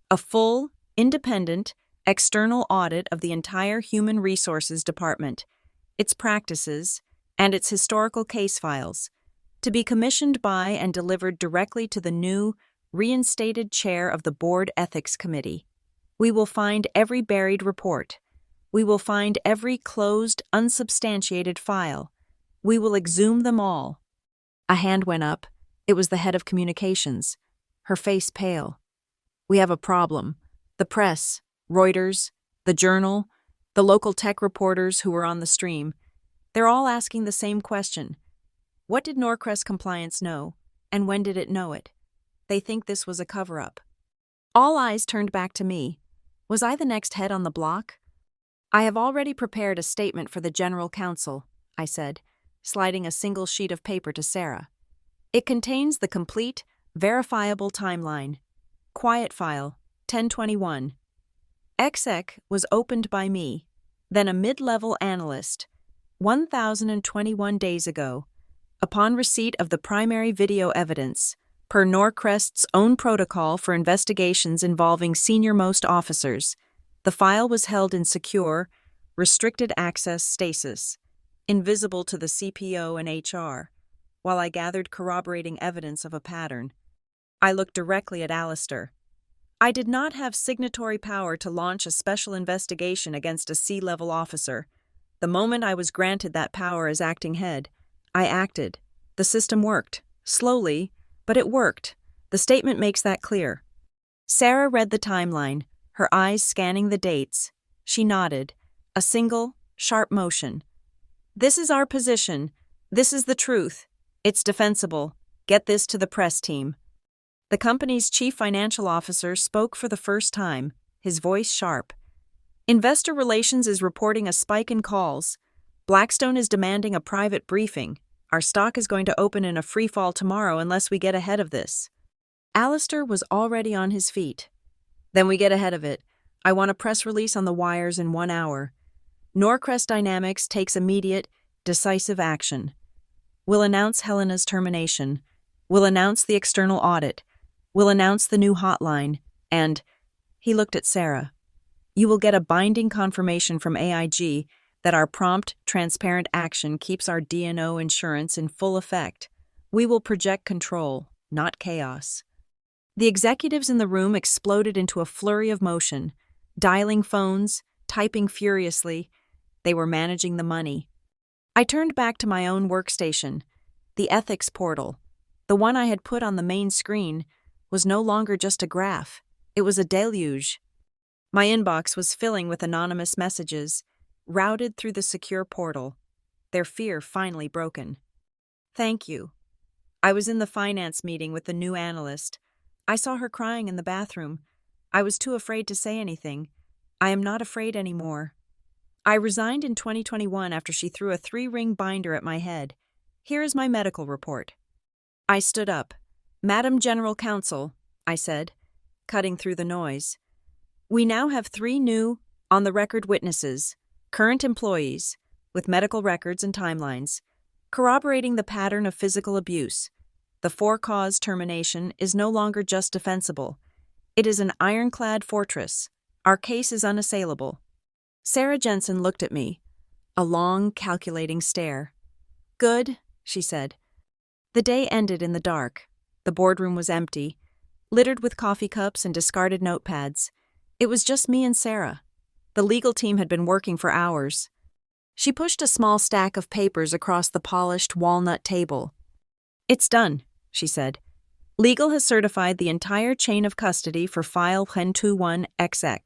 A full, independent, external audit of the entire Human Resources Department, its practices, and its historical case files, to be commissioned by and delivered directly to the new, reinstated chair of the Board Ethics Committee. We will find every buried report. We will find every closed, unsubstantiated file. We will exhume them all. A hand went up. It was the head of communications, her face pale. We have a problem. The press, Reuters, the Journal, the local tech reporters who were on the stream, they're all asking the same question. What did Norcrest Compliance know, and when did it know it? They think this was a cover-up. All eyes turned back to me. Was I the next head on the block? I have already prepared a statement for the General Counsel, I said, sliding a single sheet of paper to Sarah. It contains the complete, verifiable timeline. Quiet file, 1021. Exec was opened by me, then a mid-level analyst, 1,021 days ago, upon receipt of the primary video evidence, per Norcrest's own protocol for investigations involving senior-most officers. The file was held in secure, restricted access stasis, invisible to the CPO and HR, while I gathered corroborating evidence of a pattern. I looked directly at Alistair. I did not have signatory power to launch a special investigation against a C-level officer. The moment I was granted that power as acting head, I acted. The system worked. Slowly, but it worked. The statement makes that clear. Sarah read the timeline, her eyes scanning the dates. She nodded. A single, sharp motion. This is our position. This is the truth. It's defensible. Get this to the press team. The company's chief financial officer spoke for the first time, his voice sharp. Investor Relations is reporting a spike in calls. Blackstone is demanding a private briefing. Our stock is going to open in a free fall tomorrow unless we get ahead of this. Alistair was already on his feet. Then we get ahead of it. I want a press release on the wires in 1 hour. Norcrest Dynamics takes immediate, decisive action. We'll announce Helena's termination. We'll announce the external audit. We'll announce the new hotline. And, he looked at Sarah, you will get a binding confirmation from AIG that our prompt, transparent action keeps our D&O insurance in full effect. We will project control, not chaos. The executives in the room exploded into a flurry of motion, dialing phones, typing furiously. They were managing the money. I turned back to my own workstation. The ethics portal, the one I had put on the main screen, was no longer just a graph. It was a deluge. My inbox was filling with anonymous messages, routed through the secure portal, their fear finally broken. Thank you. I was in the finance meeting with the new analyst. I saw her crying in the bathroom. I was too afraid to say anything. I am not afraid anymore. I resigned in 2021 after she threw a 3-ring binder at my head. Here is my medical report. I stood up. Madam General Counsel, I said, cutting through the noise. We now have 3 new, on-the-record witnesses, current employees, with medical records and timelines, corroborating the pattern of physical abuse. The for-cause termination is no longer just defensible. It is an ironclad fortress. Our case is unassailable. Sarah Jensen looked at me, a long, calculating stare. Good, she said. The day ended in the dark. The boardroom was empty, littered with coffee cups and discarded notepads. It was just me and Sarah. The legal team had been working for hours. She pushed a small stack of papers across the polished walnut table. It's done, she said. Legal has certified the entire chain of custody for file 1021XX.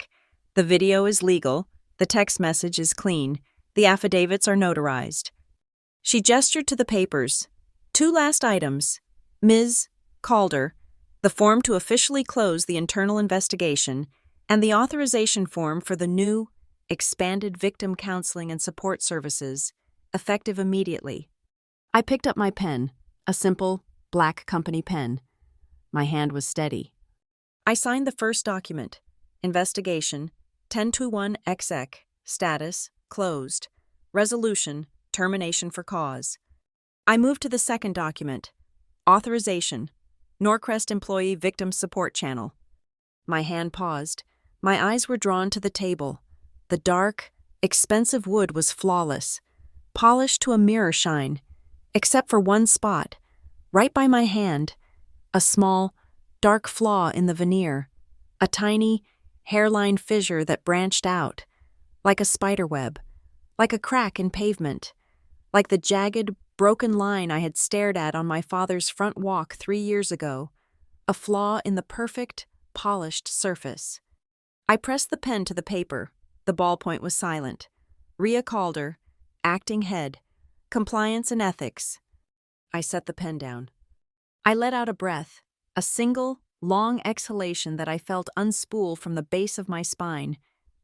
The video is legal, the text message is clean, the affidavits are notarized. She gestured to the papers. Two last items. Ms. Calder, the form to officially close the internal investigation, and the authorization form for the new, expanded victim counseling and support services, effective immediately. I picked up my pen, a simple, black company pen. My hand was steady. I signed the first document, Investigation, 1021XX, status, closed, resolution, termination for cause. I moved to the second document, Authorization, Norcrest Employee Victim Support Channel. My hand paused. My eyes were drawn to the table. The dark, expensive wood was flawless, polished to a mirror shine, except for one spot, right by my hand, a small, dark flaw in the veneer, a tiny, hairline fissure that branched out, like a spiderweb, like a crack in pavement, like the jagged, broken line I had stared at on my father's front walk 3 years ago, a flaw in the perfect, polished surface. I pressed the pen to the paper. The ballpoint was silent. Rhea Calder, acting head, compliance and ethics. I set the pen down. I let out a breath, a single, long exhalation that I felt unspool from the base of my spine,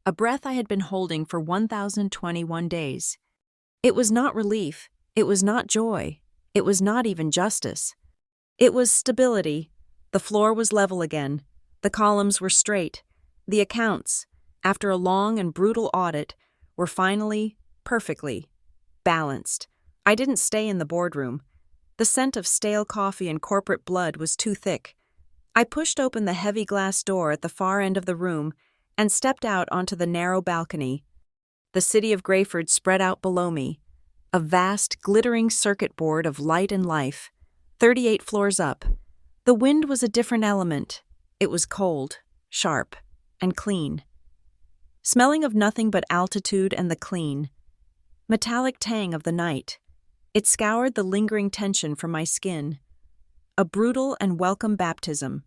a breath I had been holding for 1,021 days. It was not relief, it was not joy, it was not even justice. It was stability. The floor was level again, the columns were straight, the accounts, after a long and brutal audit, were finally, perfectly, balanced. I didn't stay in the boardroom. The scent of stale coffee and corporate blood was too thick. I pushed open the heavy glass door at the far end of the room and stepped out onto the narrow balcony. The city of Grayford spread out below me, a vast, glittering circuit board of light and life, 38 floors up. The wind was a different element. It was cold, sharp, and clean. Smelling of nothing but altitude and the clean, metallic tang of the night. It scoured the lingering tension from my skin. A brutal and welcome baptism.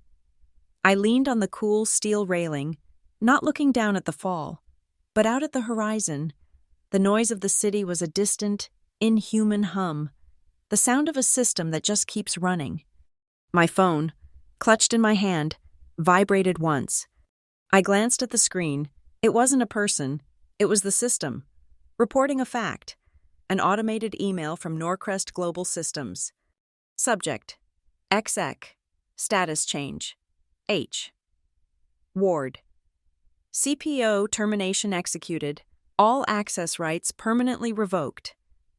I leaned on the cool steel railing, not looking down at the fall, but out at the horizon. The noise of the city was a distant, inhuman hum, the sound of a system that just keeps running. My phone, clutched in my hand, vibrated once. I glanced at the screen. It wasn't a person, it was the system, reporting a fact, an automated email from Norcrest Global Systems. Subject, XX, status change, H. Ward. CPO termination executed, all access rights permanently revoked.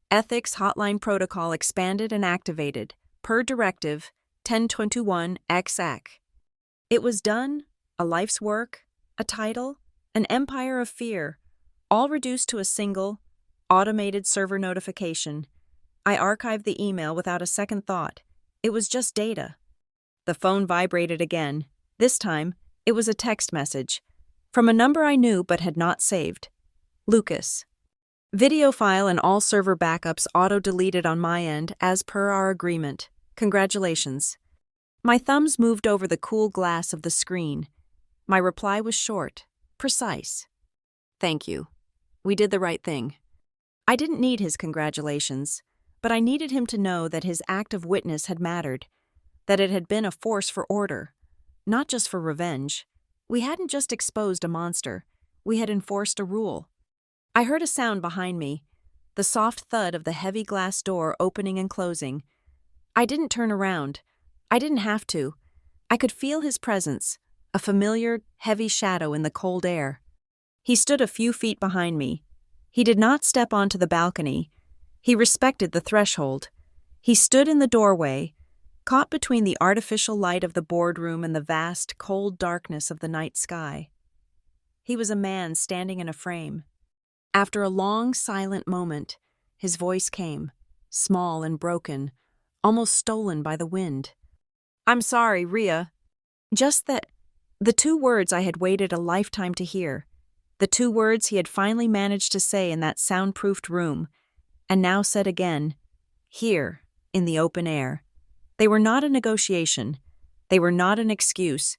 Ethics hotline protocol expanded and activated, per directive 1021XX. It was done, a life's work, a title, an empire of fear, all reduced to a single, automated server notification. I archived the email without a second thought. It was just data. The phone vibrated again. This time, it was a text message, from a number I knew but had not saved. Lucas. Video file and all server backups auto-deleted on my end as per our agreement. Congratulations. My thumbs moved over the cool glass of the screen. My reply was short, precise. Thank you. We did the right thing. I didn't need his congratulations, but I needed him to know that his act of witness had mattered, that it had been a force for order, not just for revenge. We hadn't just exposed a monster, we had enforced a rule. I heard a sound behind me, the soft thud of the heavy glass door opening and closing. I didn't turn around. I didn't have to. I could feel his presence, a familiar, heavy shadow in the cold air. He stood a few feet behind me. He did not step onto the balcony. He respected the threshold. He stood in the doorway, caught between the artificial light of the boardroom and the vast, cold darkness of the night sky. He was a man standing in a frame. After a long, silent moment, his voice came, small and broken, almost stolen by the wind. "I'm sorry, Rhea." Just that, the two words I had waited a lifetime to hear, the two words he had finally managed to say in that soundproofed room, and now said again, here, in the open air. They were not a negotiation. They were not an excuse.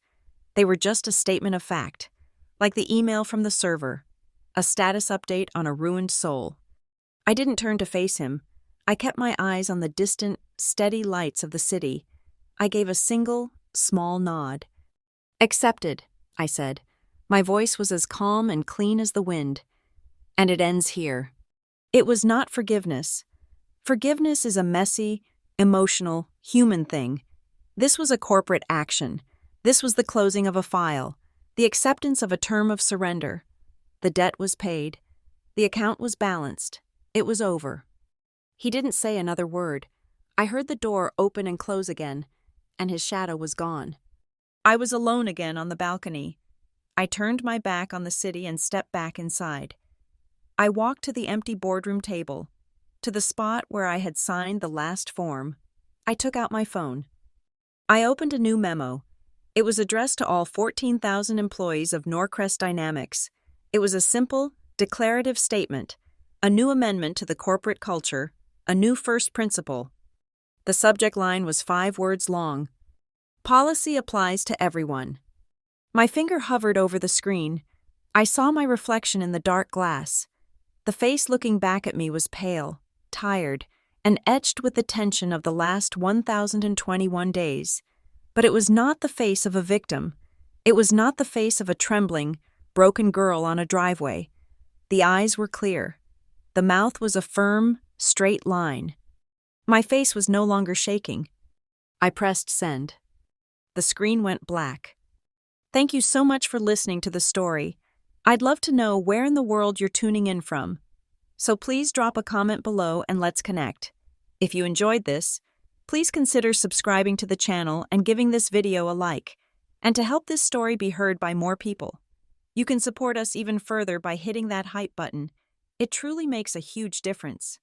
They were just a statement of fact, like the email from the server, a status update on a ruined soul. I didn't turn to face him. I kept my eyes on the distant, steady lights of the city. I gave a single, small nod. "Accepted," I said. My voice was as calm and clean as the wind. "And it ends here." It was not forgiveness. Forgiveness is a messy, emotional, human thing. This was a corporate action. This was the closing of a file, the acceptance of a term of surrender. The debt was paid. The account was balanced. It was over. He didn't say another word. I heard the door open and close again, and his shadow was gone. I was alone again on the balcony. I turned my back on the city and stepped back inside. I walked to the empty boardroom table, to the spot where I had signed the last form. I took out my phone. I opened a new memo. It was addressed to all 14,000 employees of Norcrest Dynamics. It was a simple, declarative statement, a new amendment to the corporate culture, a new first principle. The subject line was 5 words long. Policy applies to everyone. My finger hovered over the screen. I saw my reflection in the dark glass. The face looking back at me was pale, tired, and etched with the tension of the last 1,021 days. But it was not the face of a victim. It was not the face of a trembling, broken girl on a driveway. The eyes were clear. The mouth was a firm, straight line. My face was no longer shaking. I pressed send. The screen went black. Thank you so much for listening to the story. I'd love to know where in the world you're tuning in from. So please drop a comment below and let's connect. If you enjoyed this, please consider subscribing to the channel and giving this video a like. And to help this story be heard by more people, you can support us even further by hitting that hype button. It truly makes a huge difference.